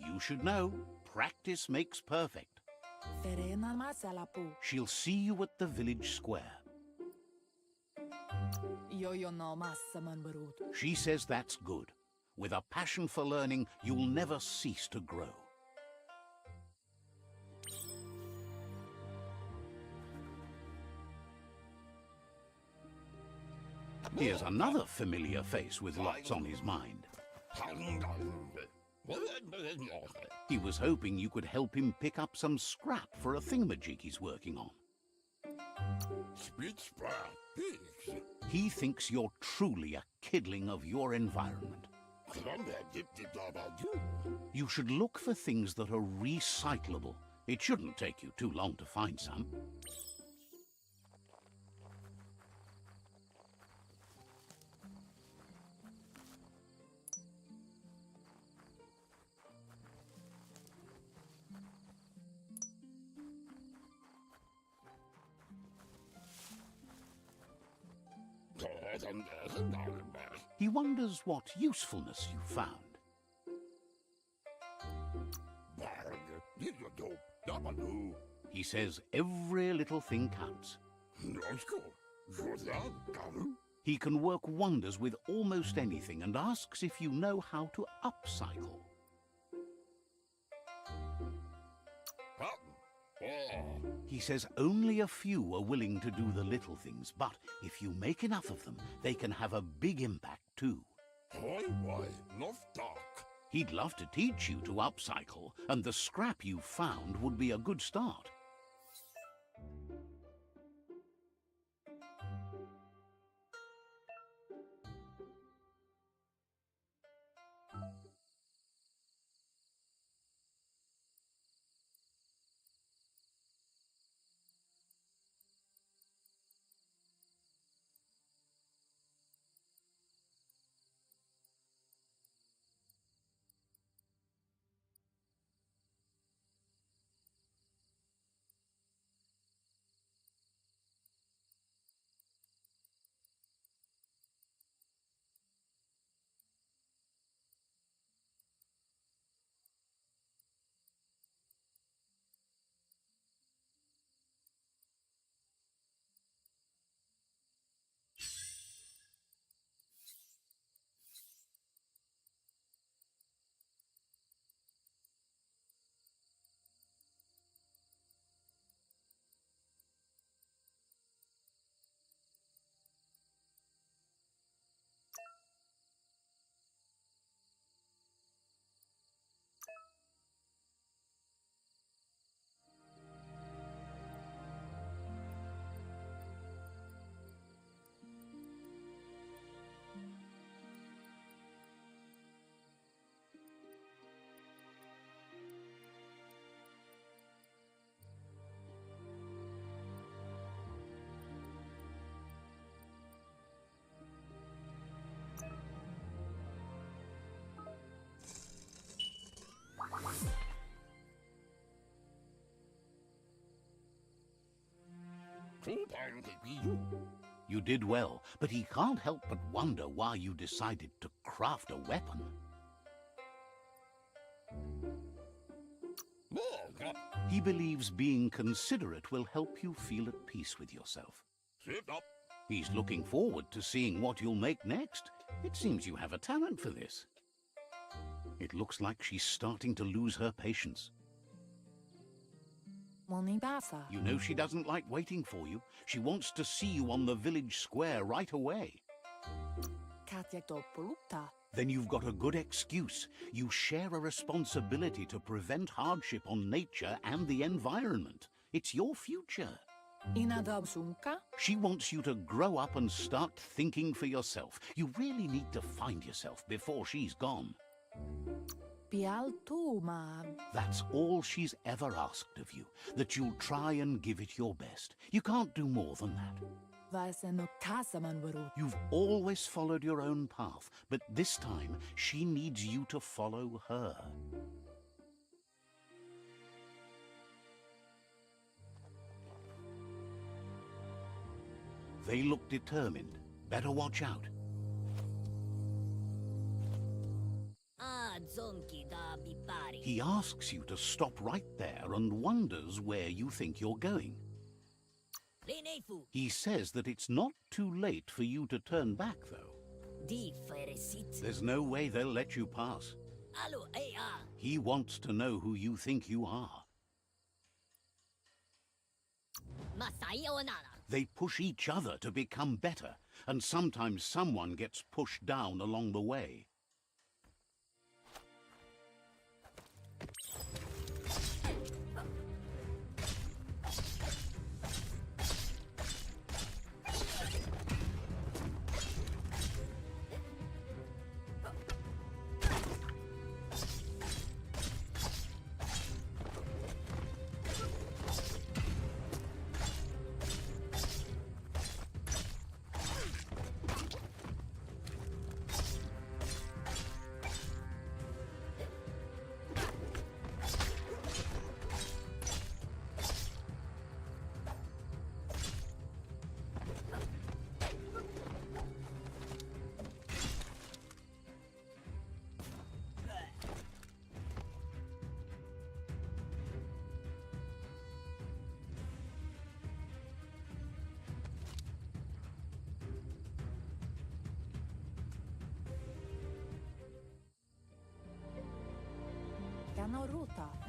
You should know, practice makes perfect. She'll see you at the village square. She says that's good. With a passion for learning, you'll never cease to grow. Here's another familiar face with lots on his mind. He was hoping you could help him pick up some scrap for a thingamajig he's working on. He thinks you're truly a kidling of your environment. You should look for things that are recyclable. It shouldn't take you too long to find some. He wonders what usefulness you found. He says every little thing counts. He can work wonders with almost anything and asks if you know how to upcycle. He says only a few are willing to do the little things, but if you make enough of them, they can have a big impact too. He'd love to teach you to upcycle, and the scrap you found would be a good start. You did well, but he can't help but wonder why you decided to craft a weapon. He believes being considerate will help you feel at peace with yourself. Sit up. He's looking forward to seeing what you'll make next. It seems you have a talent for this. It looks like she's starting to lose her patience. You know she doesn't like waiting for you. She wants to see you on the village square right away. Then you've got a good excuse. You share a responsibility to prevent hardship on nature and the environment. It's your future. She wants you to grow up and start thinking for yourself. You really need to find yourself before she's gone. That's all she's ever asked of you, that you'll try and give it your best. You can't do more than that. You've always followed your own path, but this time she needs you to follow her. They look determined. Better watch out. He asks you to stop right there and wonders where you think you're going. He says that it's not too late for you to turn back, though. There's no way they'll let you pass. He wants to know who you think you are. They push each other to become better, and sometimes someone gets pushed down along the way.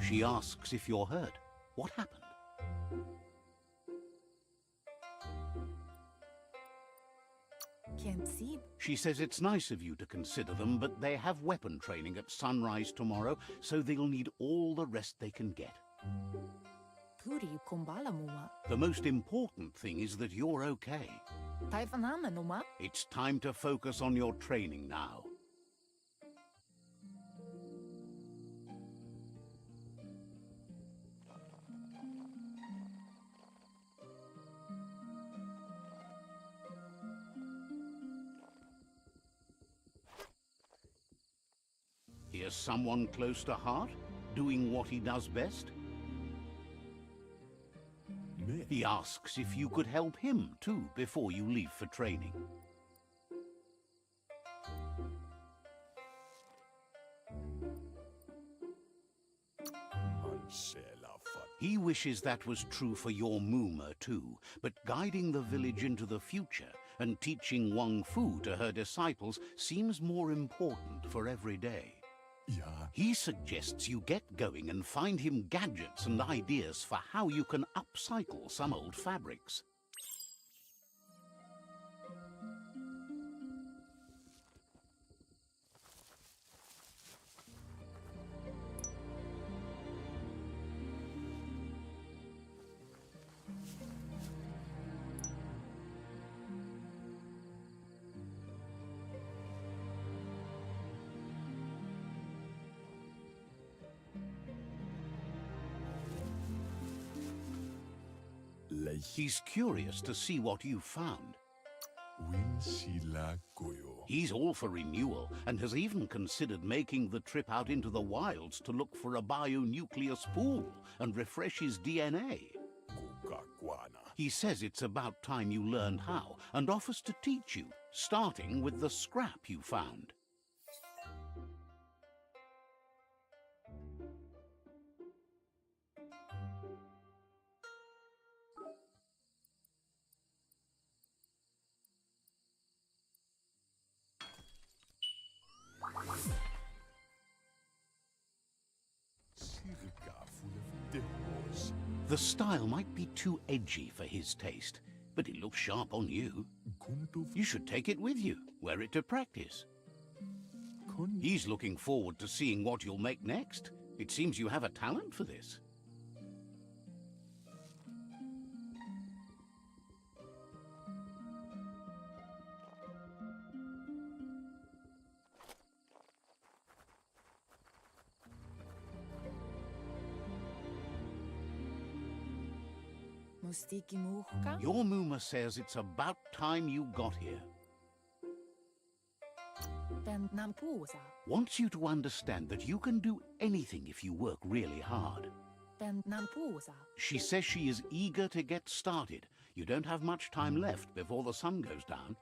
She asks if you're hurt. What happened? She says it's nice of you to consider them, but they have weapon training at sunrise tomorrow, so they'll need all the rest they can get. The most important thing is that you're okay. It's time to focus on your training now. Here's someone close to heart, doing what he does best. He asks if you could help him, too, before you leave for training. He wishes that was true for your Mooma, too, but guiding the village into the future and teaching Wang Fu to her disciples seems more important for every day. He suggests you get going and find him gadgets and ideas for how you can upcycle some old fabrics. He's curious to see what you've found. He's all for renewal and has even considered making the trip out into the wilds to look for a bionucleus pool and refresh his DNA. He says it's about time you learned how and offers to teach you, starting with the scrap you found. The style might be too edgy for his taste, but it looks sharp on you. You should take it with you, wear it to practice. He's looking forward to seeing what you'll make next. It seems you have a talent for this. Mustiki muhka? Your Muma says it's about time you got here. Ben nampusa. Wants you to understand that you can do anything if you work really hard. Ben nampusa. She says she is eager to get started. You don't have much time left before the sun goes down.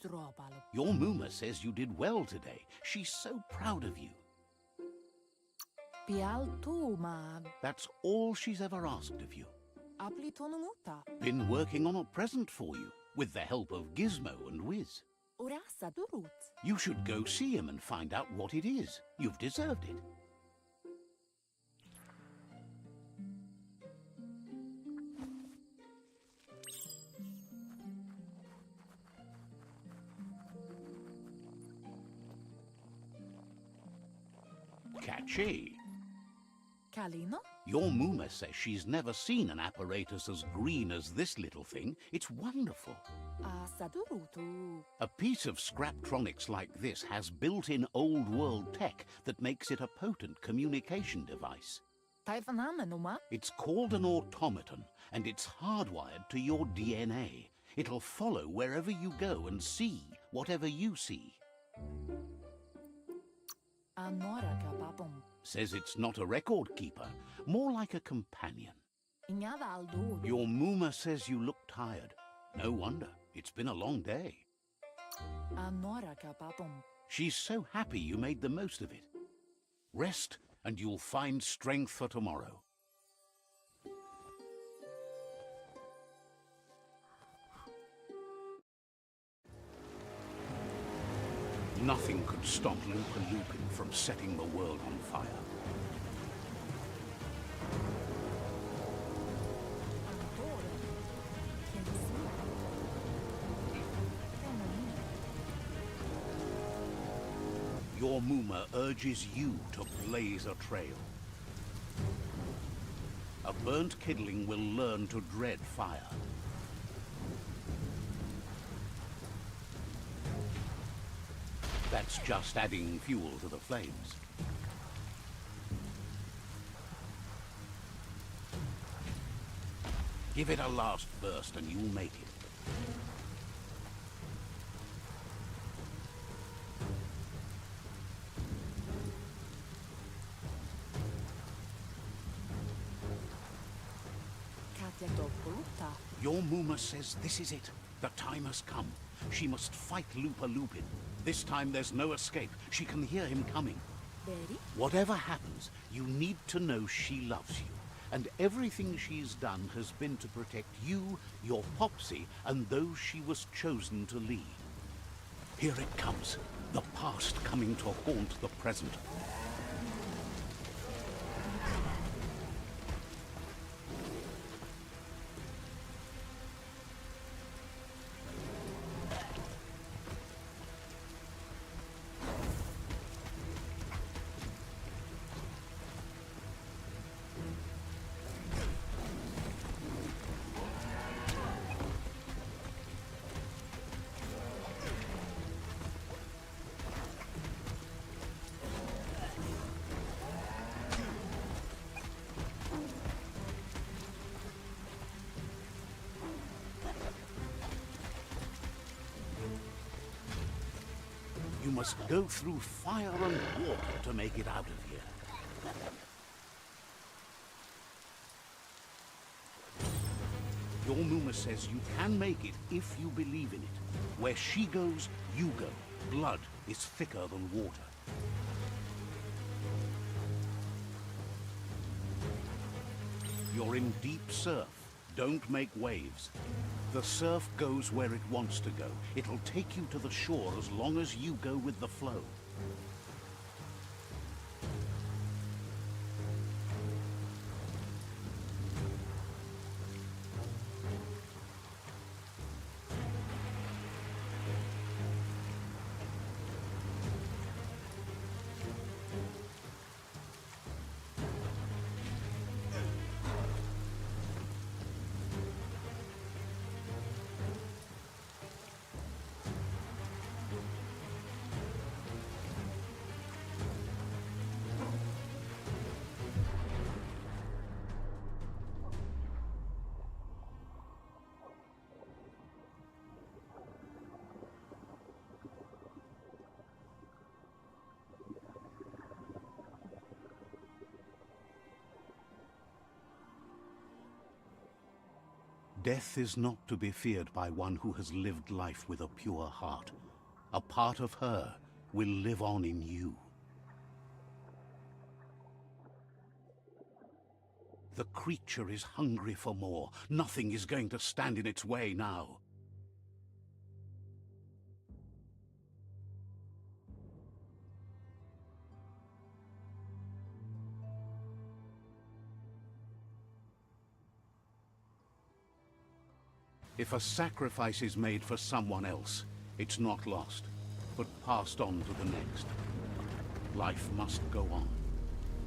Dropalo. Your Muma says you did well today. She's so proud of you. Pial tu ma That's all she's ever asked of you. apli tonumuta. Been working on a present for you, with the help of Gizmo and Wiz. Urasa durut. You should go see him and find out what it is. You've deserved it. Catchy. Kalino? Your Muma says she's never seen an apparatus as green as this little thing. It's wonderful. Asa durutu. A piece of Scraptronics like this has built-in old-world tech that makes it a potent communication device. Taifanamenuma? It's called an automaton, and it's hardwired to your DNA. It'll follow wherever you go and see whatever you see. Anora kapapom. Says it's not a record keeper, more like a companion. Inyada aldur. Your Muma says you look tired. No wonder. It's been a long day. Anora kapapom. She's so happy you made the most of it. Rest, and you'll find strength for tomorrow. Nothing could stop Lupin from setting the world on fire. Your Muma urges you to blaze a trail. A burnt kidling will learn to dread fire. That's just adding fuel to the flames. Give it a last burst and you'll make it. Katja dopoluta. Your Muma says this is it. The time has come. She must fight Lupin. This time there's no escape. She can hear him coming. Beri? Whatever happens, you need to know she loves you. And everything she's done has been to protect you, your Popsy, and those she was chosen to lead. Here it comes. The past coming to haunt the present. You must go through fire and water to make it out of here. Your Muma says you can make it if you believe in it. Where she goes, you go. Blood is thicker than water. You're in deep surf. Don't make waves. The surf goes where it wants to go. It'll take you to the shore as long as you go with the flow. Death is not to be feared by one who has lived life with a pure heart. A part of her will live on in you. The creature is hungry for more. Nothing is going to stand in its way now. If a sacrifice is made for someone else, it's not lost, but passed on to the next. Life must go on.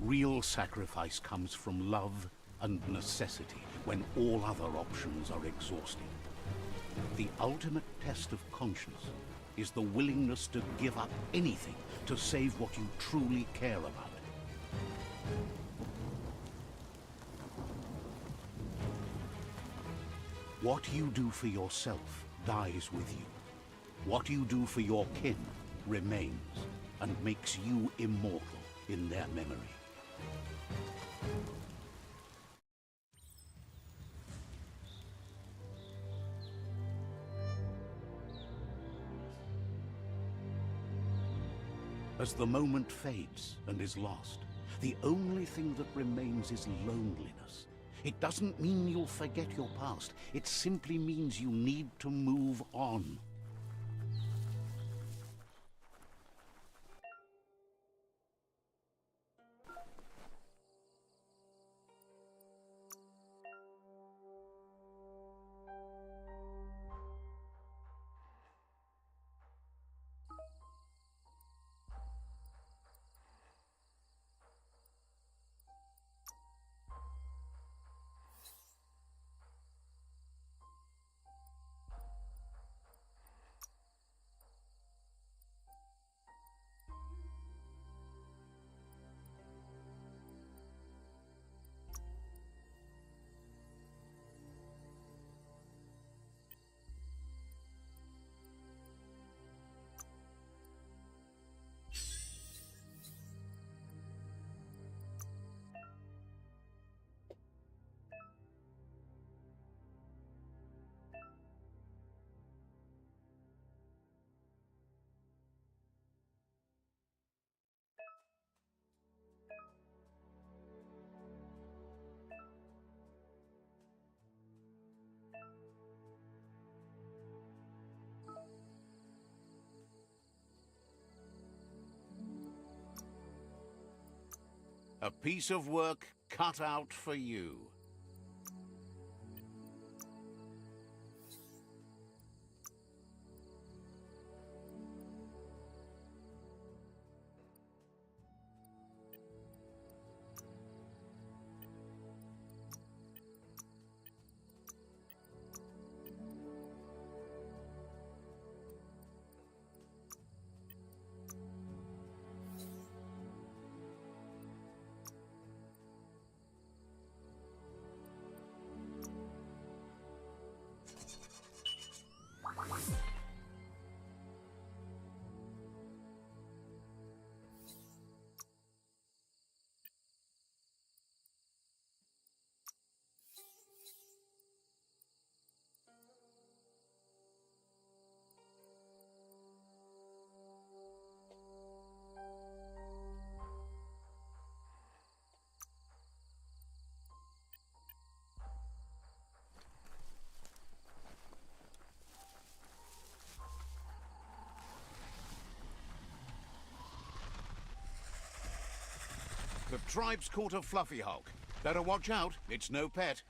Real sacrifice comes from love and necessity, when all other options are exhausted. The ultimate test of conscience is the willingness to give up anything to save what you truly care about. What you do for yourself dies with you. What you do for your kin remains and makes you immortal in their memory. As the moment fades and is lost, the only thing that remains is loneliness. It doesn't mean you'll forget your past. It simply means you need to move on. A piece of work cut out for you. tribe's caught a fluffy hulk. Better watch out, it's no pet.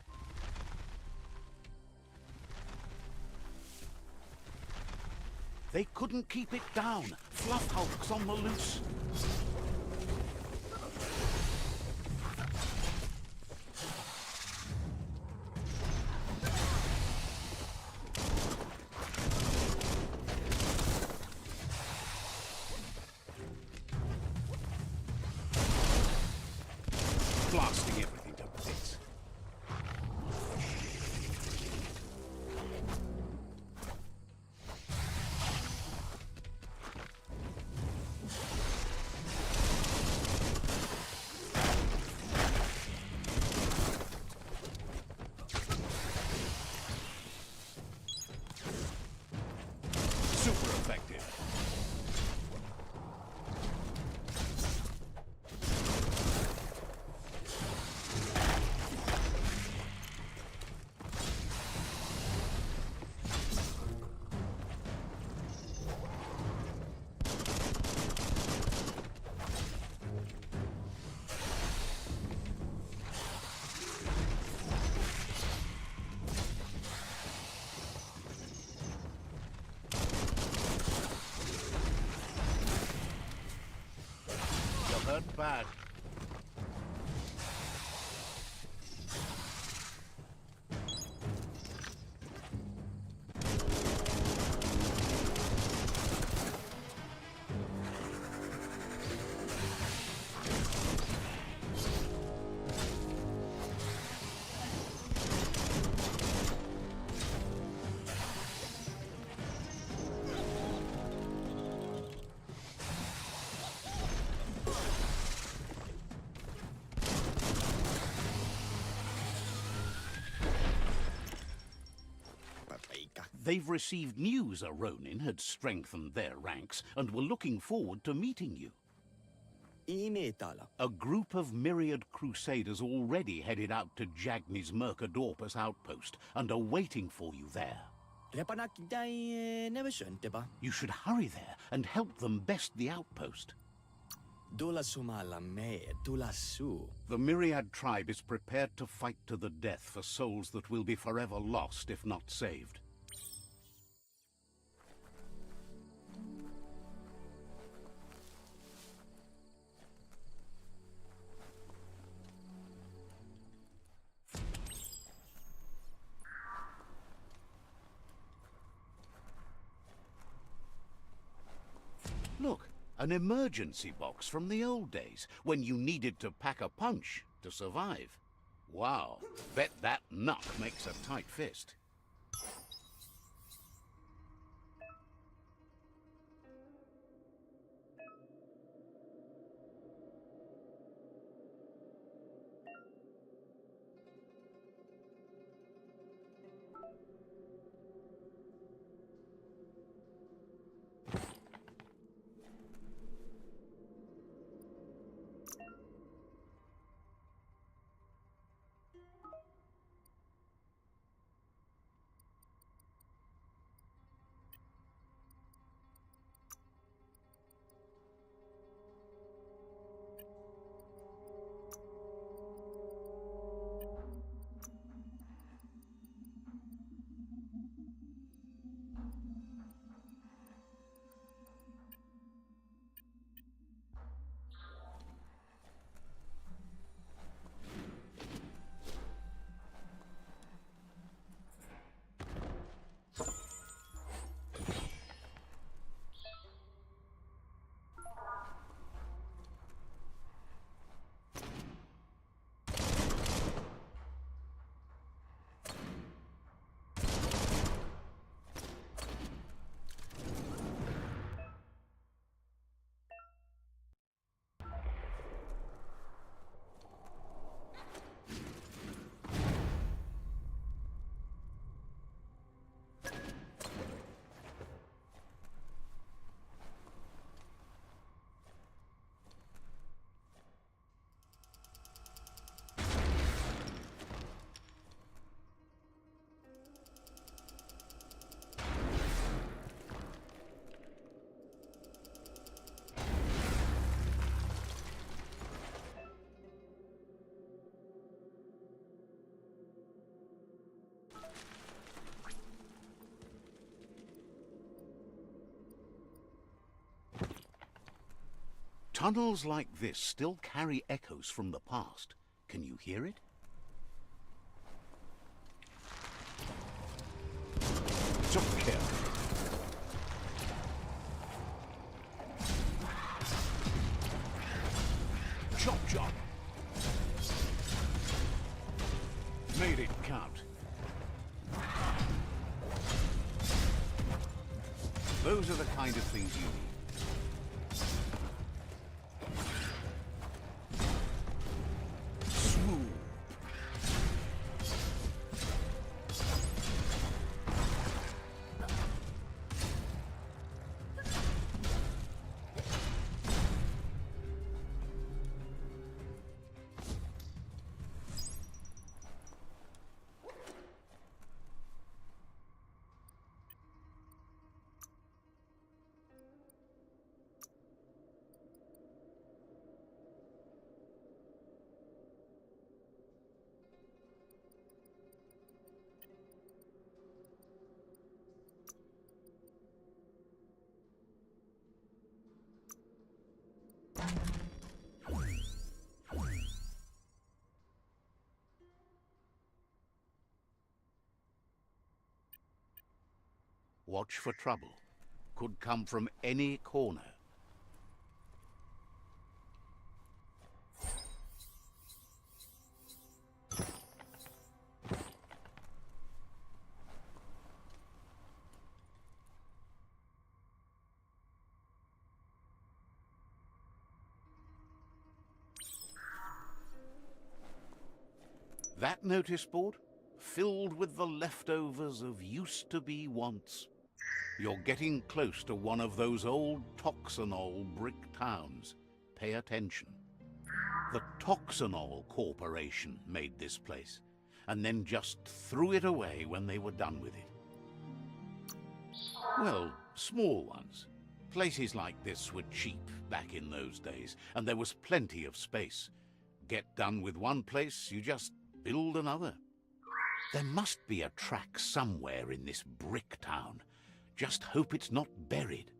They couldn't keep it down. Fluff hulk's on the loose. Blasting everything to bits. Super effective. You're hurt bad. They've received news a Ronin had strengthened their ranks and were looking forward to meeting you. A group of myriad crusaders already headed out to Jagni's Mercadorpus outpost and are waiting for you there. You should hurry there and help them best the outpost. The Myriad tribe is prepared to fight to the death for souls that will be forever lost if not saved. Look, an emergency box from the old days, when you needed to pack a punch to survive. Wow, bet that knuck makes a tight fist. Tunnels like this still carry echoes from the past. Can you hear it? So careful. Chop, chop. Made it count. Those are the kind of things you need. Smooth. Watch for trouble. Could come from any corner. That notice board? Filled with the leftovers of used-to-be wants. You're getting close to one of those old Toxanol brick towns. Pay attention. The Toxanol Corporation made this place, and then just threw it away when they were done with it. Well, small ones. Places like this were cheap back in those days, and there was plenty of space. Get done with one place, you just build another. There must be a track somewhere in this brick town. Just hope it's not buried.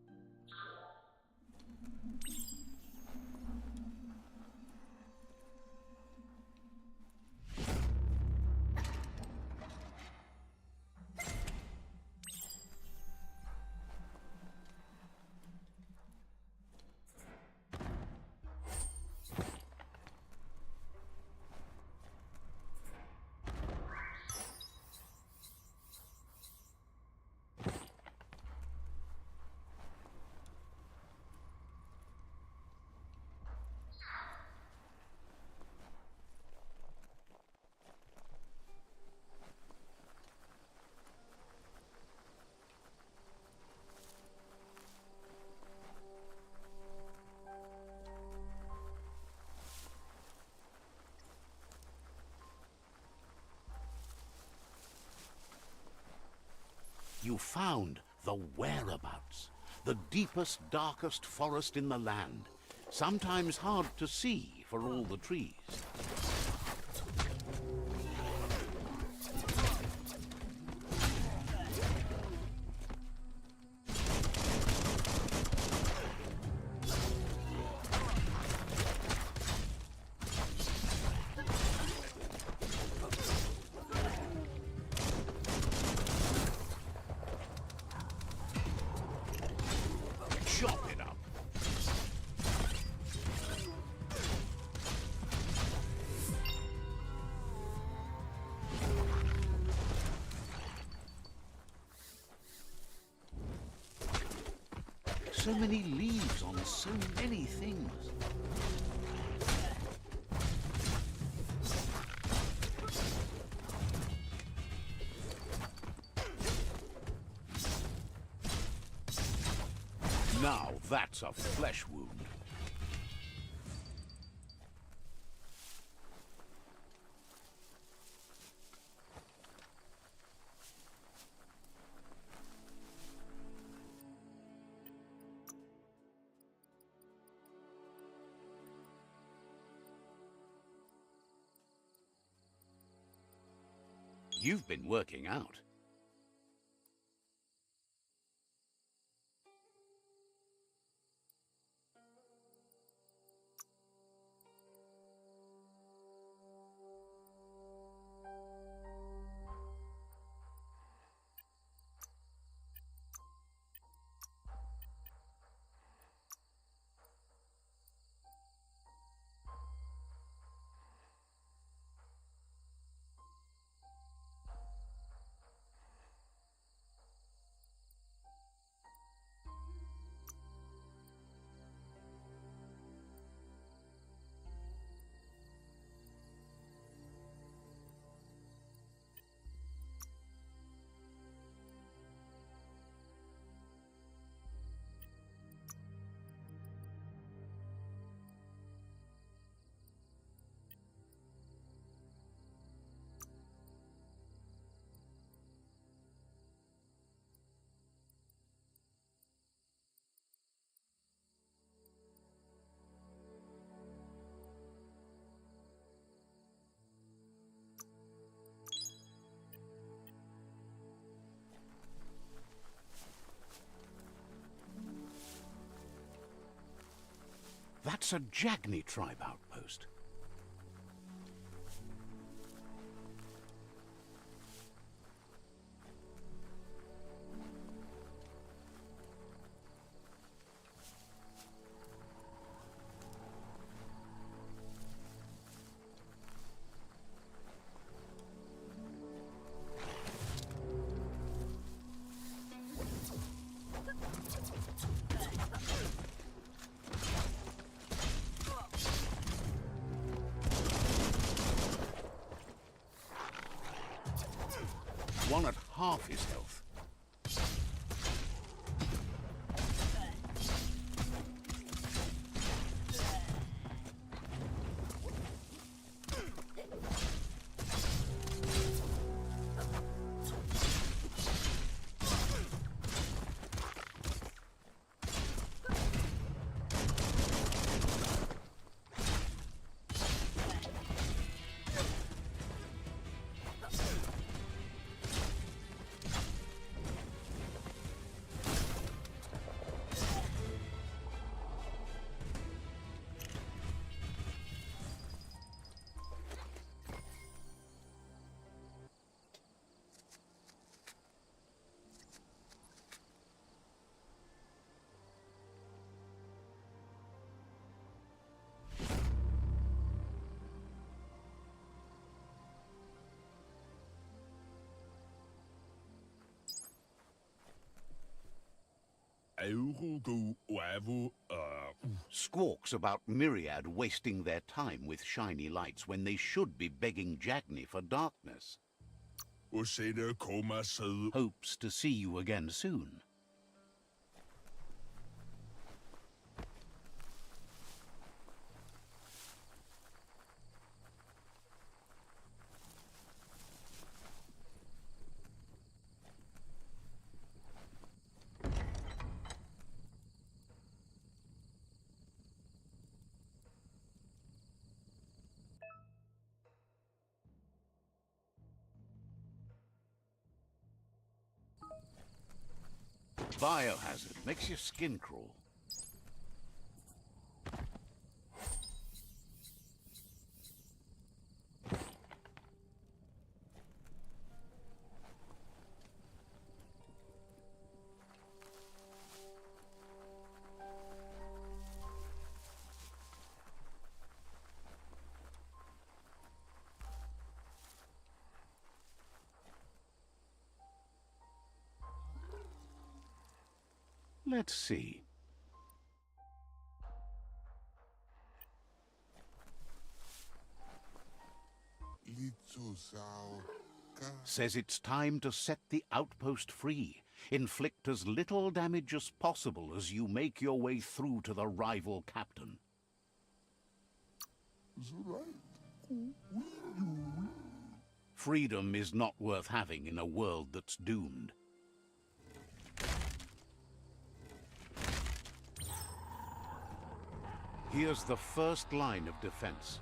You found the whereabouts, the deepest, darkest forest in the land, sometimes hard to see for all the trees. Chop it up. So many leaves on so many things. Now that's a flesh wound. You've been working out. That's a Jagni tribe outpost. One at half his health. Squawks about Myriad wasting their time with shiny lights when they should be begging Jagni for darkness. Hopes to see you again soon. Biohazard makes your skin crawl. Let's see. Says it's time to set the outpost free. Inflict as little damage as possible as you make your way through to the rival captain. Freedom is not worth having in a world that's doomed. Here's the first line of defense.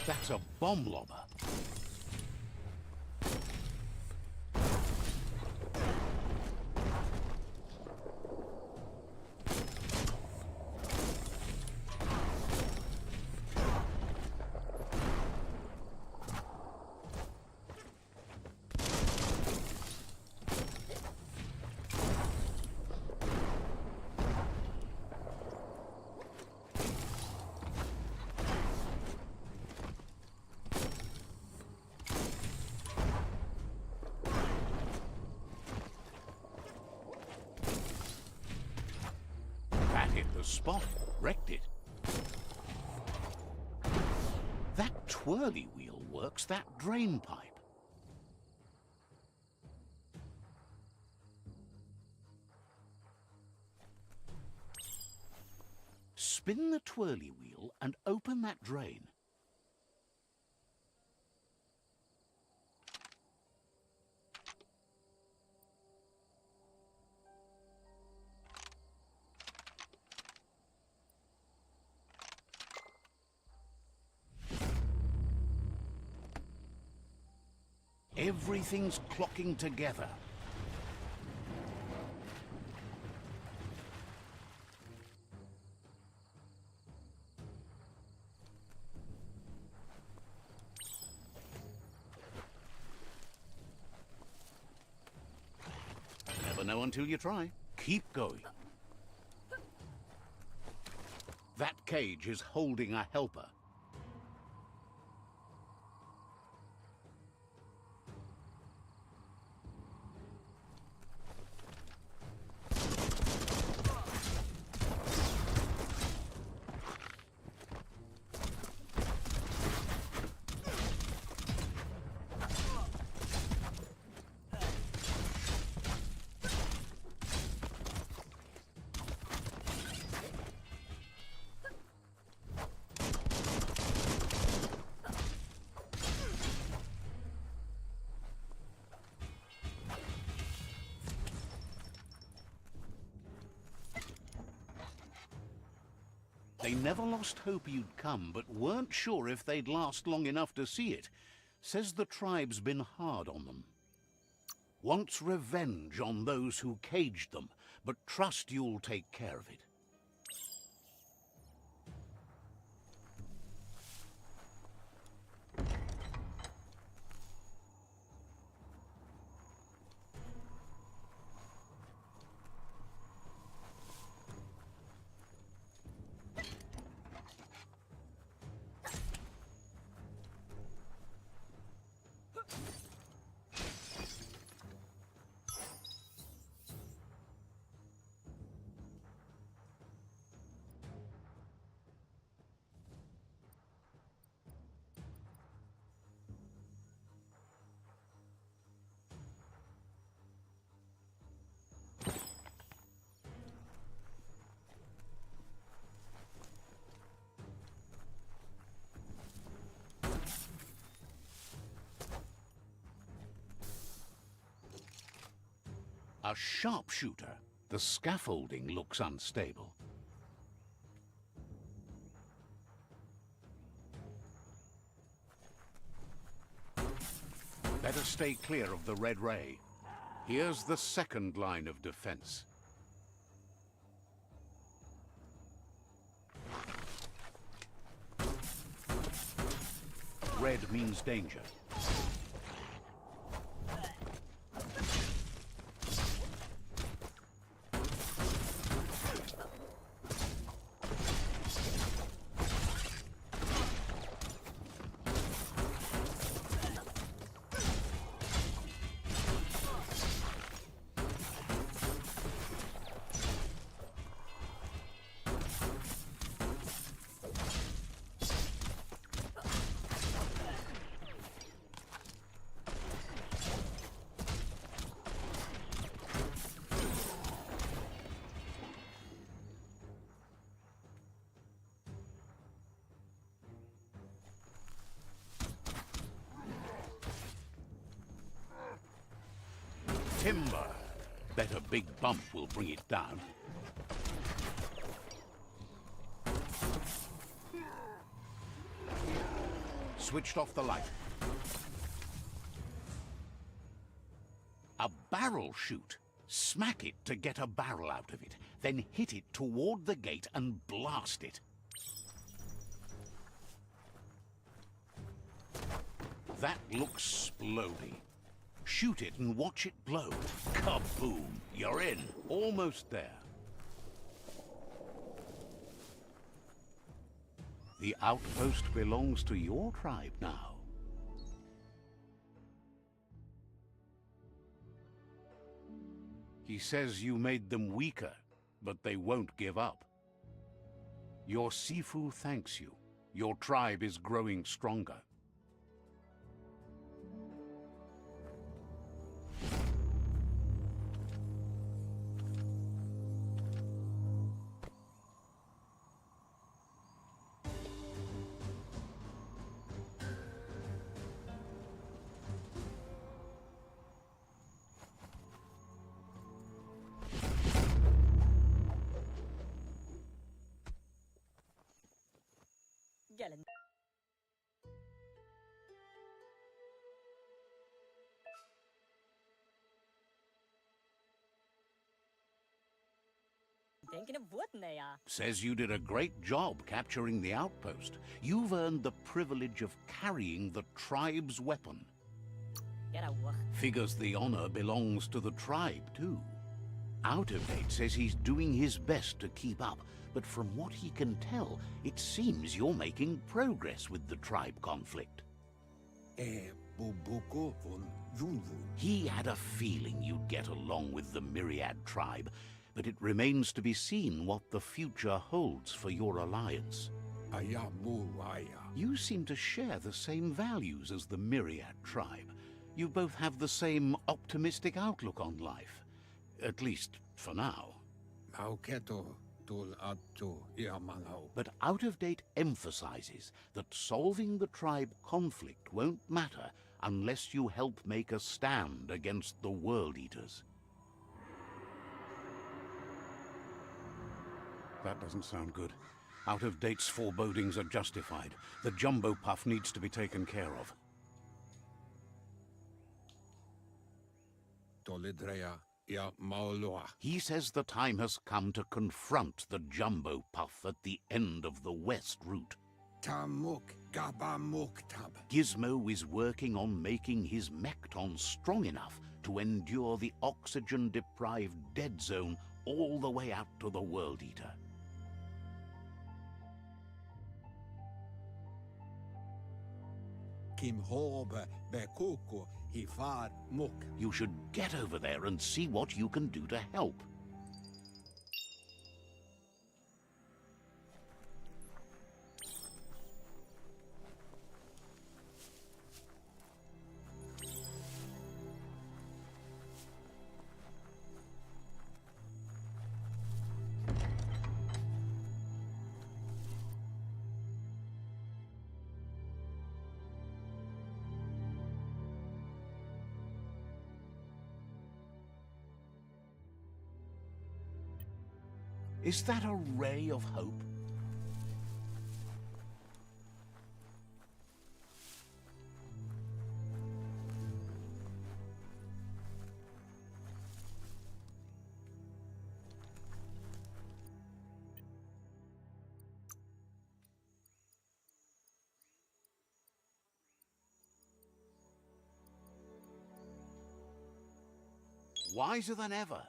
That's a bomb lobber. That hit the spot, wrecked it. twirly wheel works that drain pipe. Spin the twirly wheel and open that drain. Everything's clocking together. Never know until you try. Keep going. That cage is holding a helper. They never lost hope you'd come, but weren't sure if they'd last long enough to see it. Says the tribe's been hard on them. Wants revenge on those who caged them, but trust you'll take care of it. A sharpshooter. The scaffolding looks unstable. Better stay clear of the red ray. Here's the second line of defense. Red means danger. Timber. Bet a big bump will bring it down. Switched off the light. A barrel shoot. Smack it to get a barrel out of it. Then hit it toward the gate and blast it. That looks splody. Shoot it and watch it blow. Kaboom! You're in. Almost there. The outpost belongs to your tribe now. He says you made them weaker, but they won't give up. Your Sifu thanks you. Your tribe is growing stronger. Says you did a great job capturing the outpost. You've earned the privilege of carrying the tribe's weapon. Figures the honor belongs to the tribe, too. Out of Date says he's doing his best to keep up, but from what he can tell, it seems you're making progress with the tribe conflict. He had a feeling you'd get along with the Myriad tribe, but it remains to be seen what the future holds for your alliance. You seem to share the same values as the Myriad tribe. You both have the same optimistic outlook on life. At least, for now. But Out of Date emphasizes that solving the tribe conflict won't matter unless you help make a stand against the World Eaters. That doesn't sound good. Out of Date's forebodings are justified. The jumbo puff needs to be taken care of. He says the time has come to confront the jumbo puff at the end of the west route. Gizmo is working on making his Mekton strong enough to endure the oxygen-deprived dead zone all the way out to the World Eater. You should get over there and see what you can do to help. Is that a ray of hope? Wiser than ever.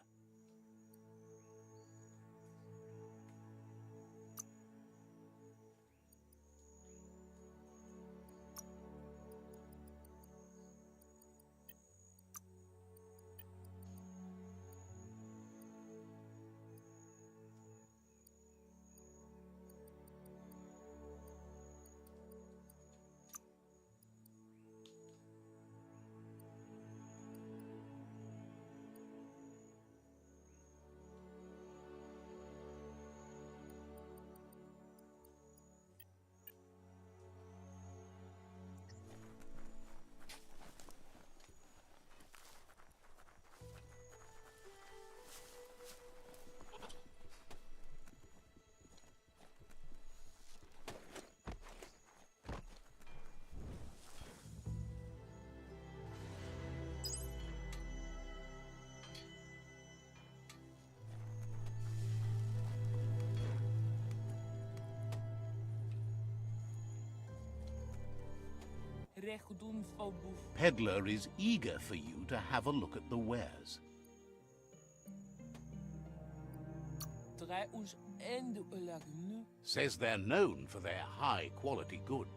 Peddler is eager for you to have a look at the wares. Says they're known for their high-quality goods.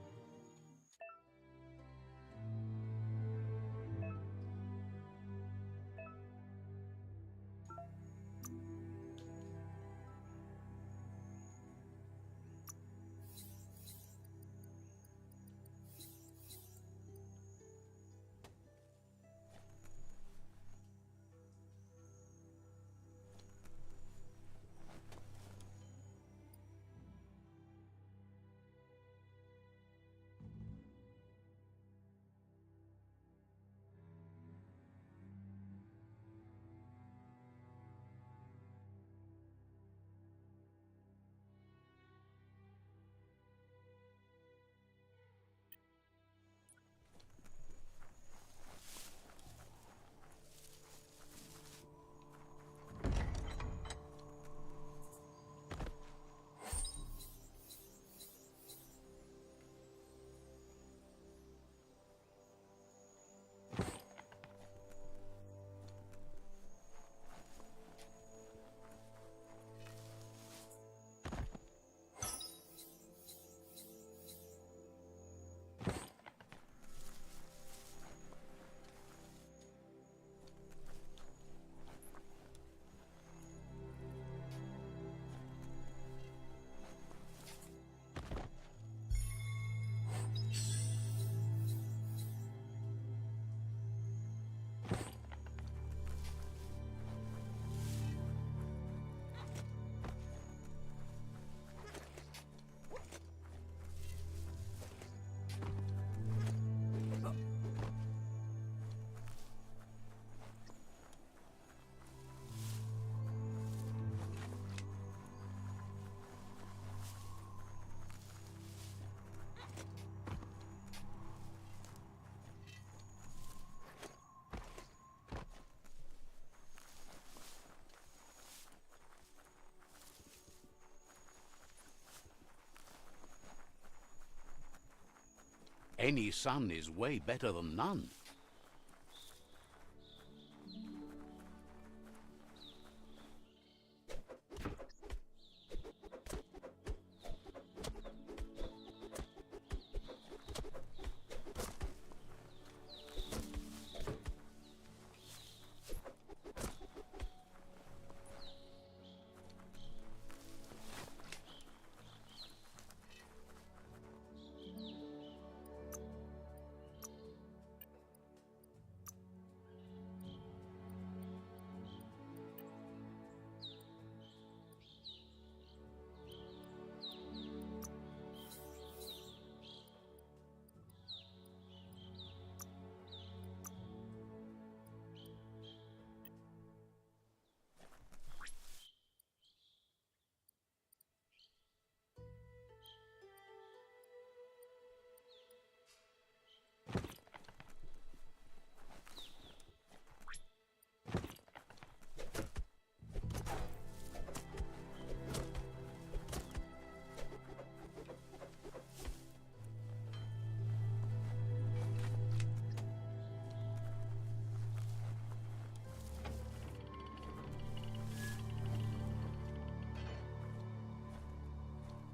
Any sun is way better than none.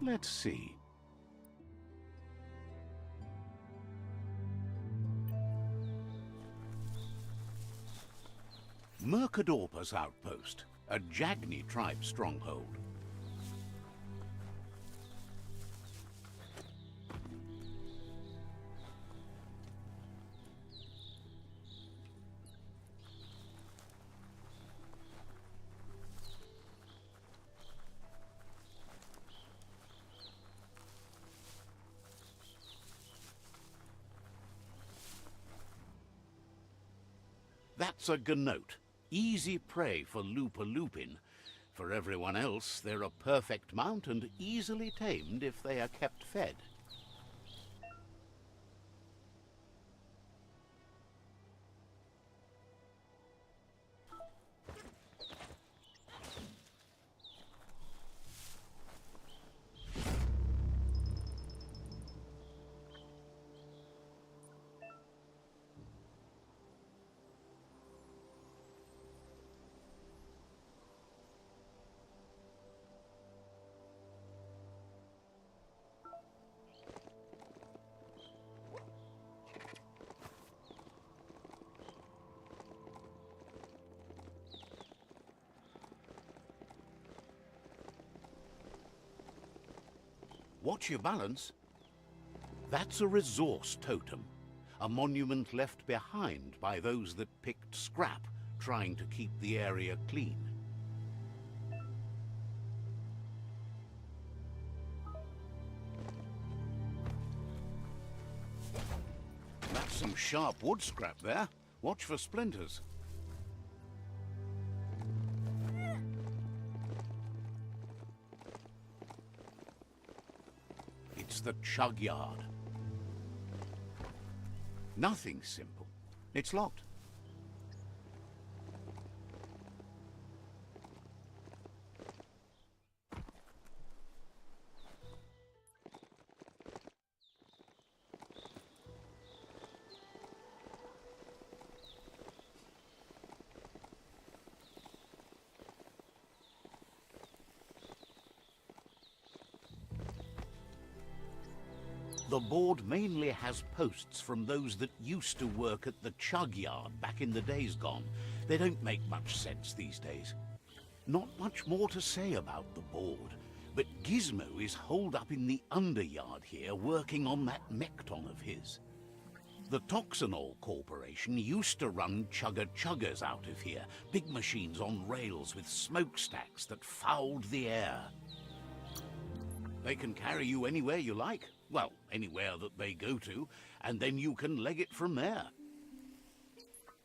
Let's see. Mercadorpa's outpost, a Jagni tribe stronghold. That's a ganote, easy prey for Lupa-Lupin. For everyone else, they're a perfect mount and easily tamed if they are kept fed. Watch your balance. That's a resource totem, a monument left behind by those that picked scrap, trying to keep the area clean. That's some sharp wood scrap there. Watch for splinters. It's the chug yard. Nothing simple. It's locked. The board mainly has posts from those that used to work at the chug yard back in the days gone. They don't make much sense these days. Not much more to say about the board, but Gizmo is holed up in the underyard here working on that Mekton of his. The Toxanol Corporation used to run chugger-chuggers out of here, big machines on rails with smokestacks that fouled the air. They can carry you anywhere you like. Well, anywhere that they go to, and then you can leg it from there.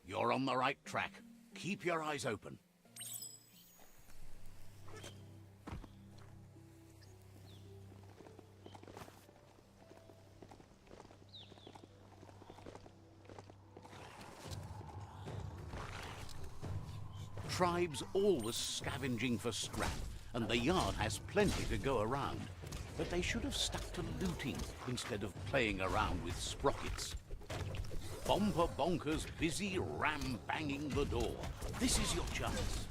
You're on the right track. Keep your eyes open. Tribes always scavenging for scrap, and the yard has plenty to go around. but they should have stuck to looting instead of playing around with sprockets. Bomber Bonker's busy ram-banging the door. This is your chance.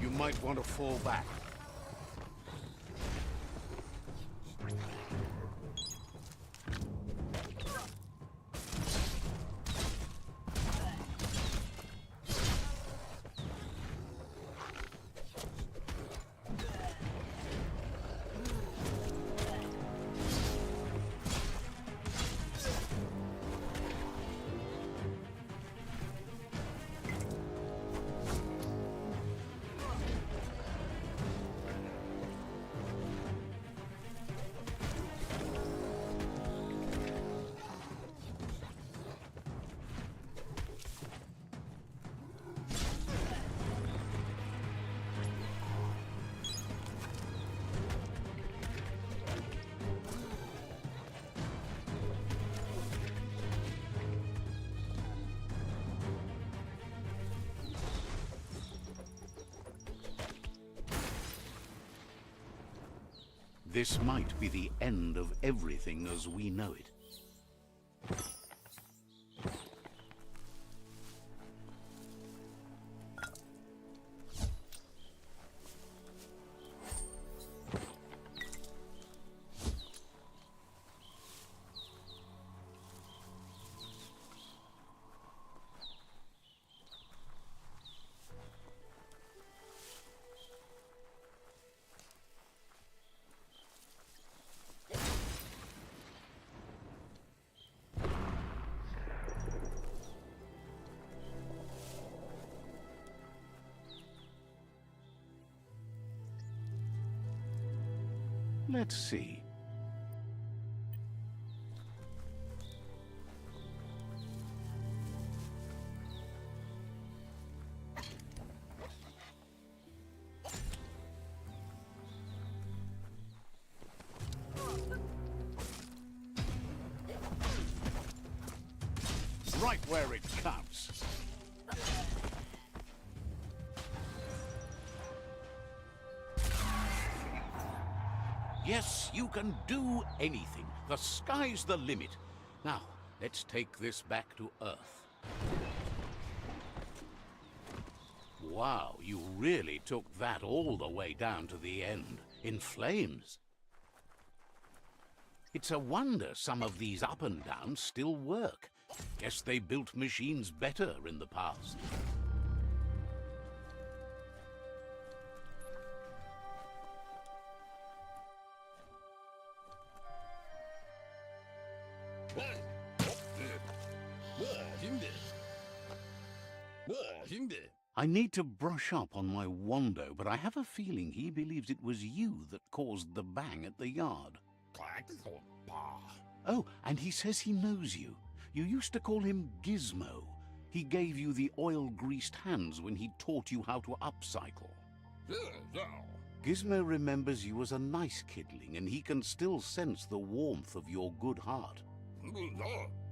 You might want to fall back. This might be the end of everything as we know it. Let's see. Right where it counts. Yes, you can do anything. The sky's the limit. Now, let's take this back to Earth. Wow, you really took that all the way down to the end, in flames. It's a wonder some of these up and downs still work. Guess they built machines better in the past. I need to brush up on my Wando, but I have a feeling he believes it was you that caused the bang at the yard. Oh, and he says he knows you. You used to call him Gizmo. He gave you the oil-greased hands when he taught you how to upcycle. Gizmo remembers you as a nice kidling, and he can still sense the warmth of your good heart.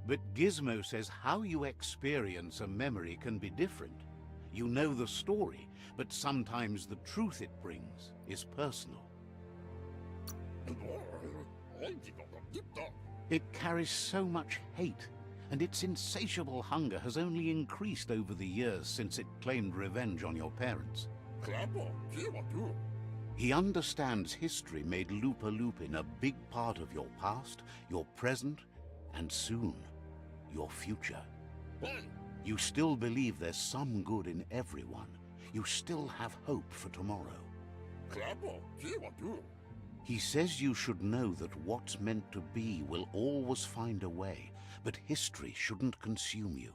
But Gizmo says how you experience a memory can be different. You know the story, but sometimes the truth it brings is personal. It carries so much hate, and its insatiable hunger has only increased over the years since it claimed revenge on your parents. He understands history made Lupa Lupin a big part of your past, your present, and soon, your future. You still believe there's some good in everyone. You still have hope for tomorrow. He says you should know that what's meant to be will always find a way, but history shouldn't consume you.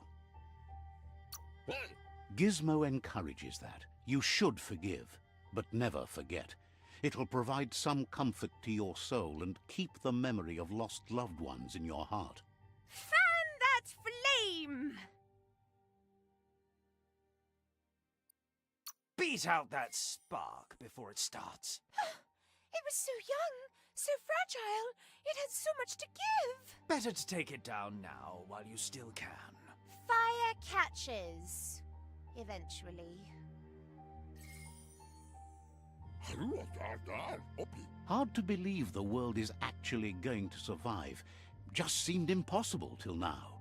Gizmo encourages that. You should forgive, but never forget. It'll provide some comfort to your soul and keep the memory of lost loved ones in your heart. Fan that flame! Beat out that spark before it starts. It was so young, so fragile. It had so much to give. Better to take it down now while you still can. Fire catches. Eventually. Hard to believe the world is actually going to survive. Just seemed impossible till now.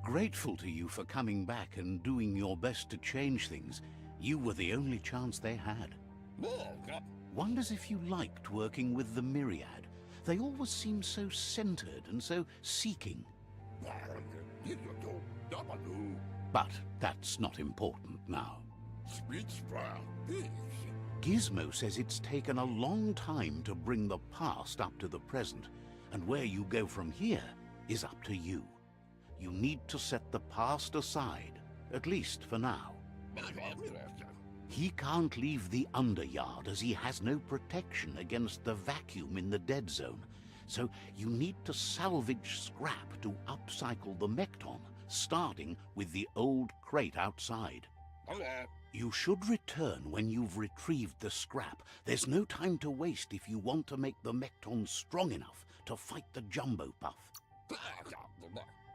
Grateful to you for coming back and doing your best to change things. You were the only chance they had. Wonders if you liked working with the Myriad. They always seem so centered and so seeking. But that's not important now. Gizmo says it's taken a long time to bring the past up to the present, and where you go from here is up to you. You need to set the past aside, at least for now. He can't leave the Underyard as he has no protection against the vacuum in the dead zone, so you need to salvage scrap to upcycle the Mekton, starting with the old crate outside. You should return when you've retrieved the scrap. There's no time to waste if you want to make the Mekton strong enough to fight the Jumbo Puff.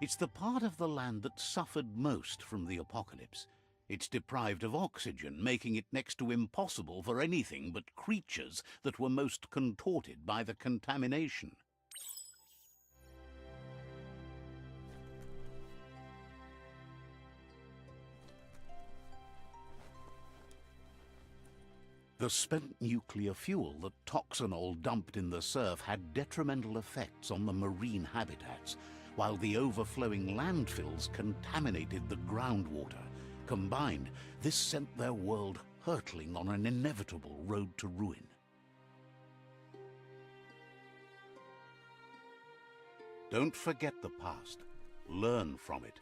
It's the part of the land that suffered most from the apocalypse. It's deprived of oxygen, making it next to impossible for anything but creatures that were most contorted by the contamination. The spent nuclear fuel that Toxanol dumped in the surf had detrimental effects on the marine habitats, while the overflowing landfills contaminated the groundwater. Combined, this sent their world hurtling on an inevitable road to ruin. Don't forget the past. Learn from it.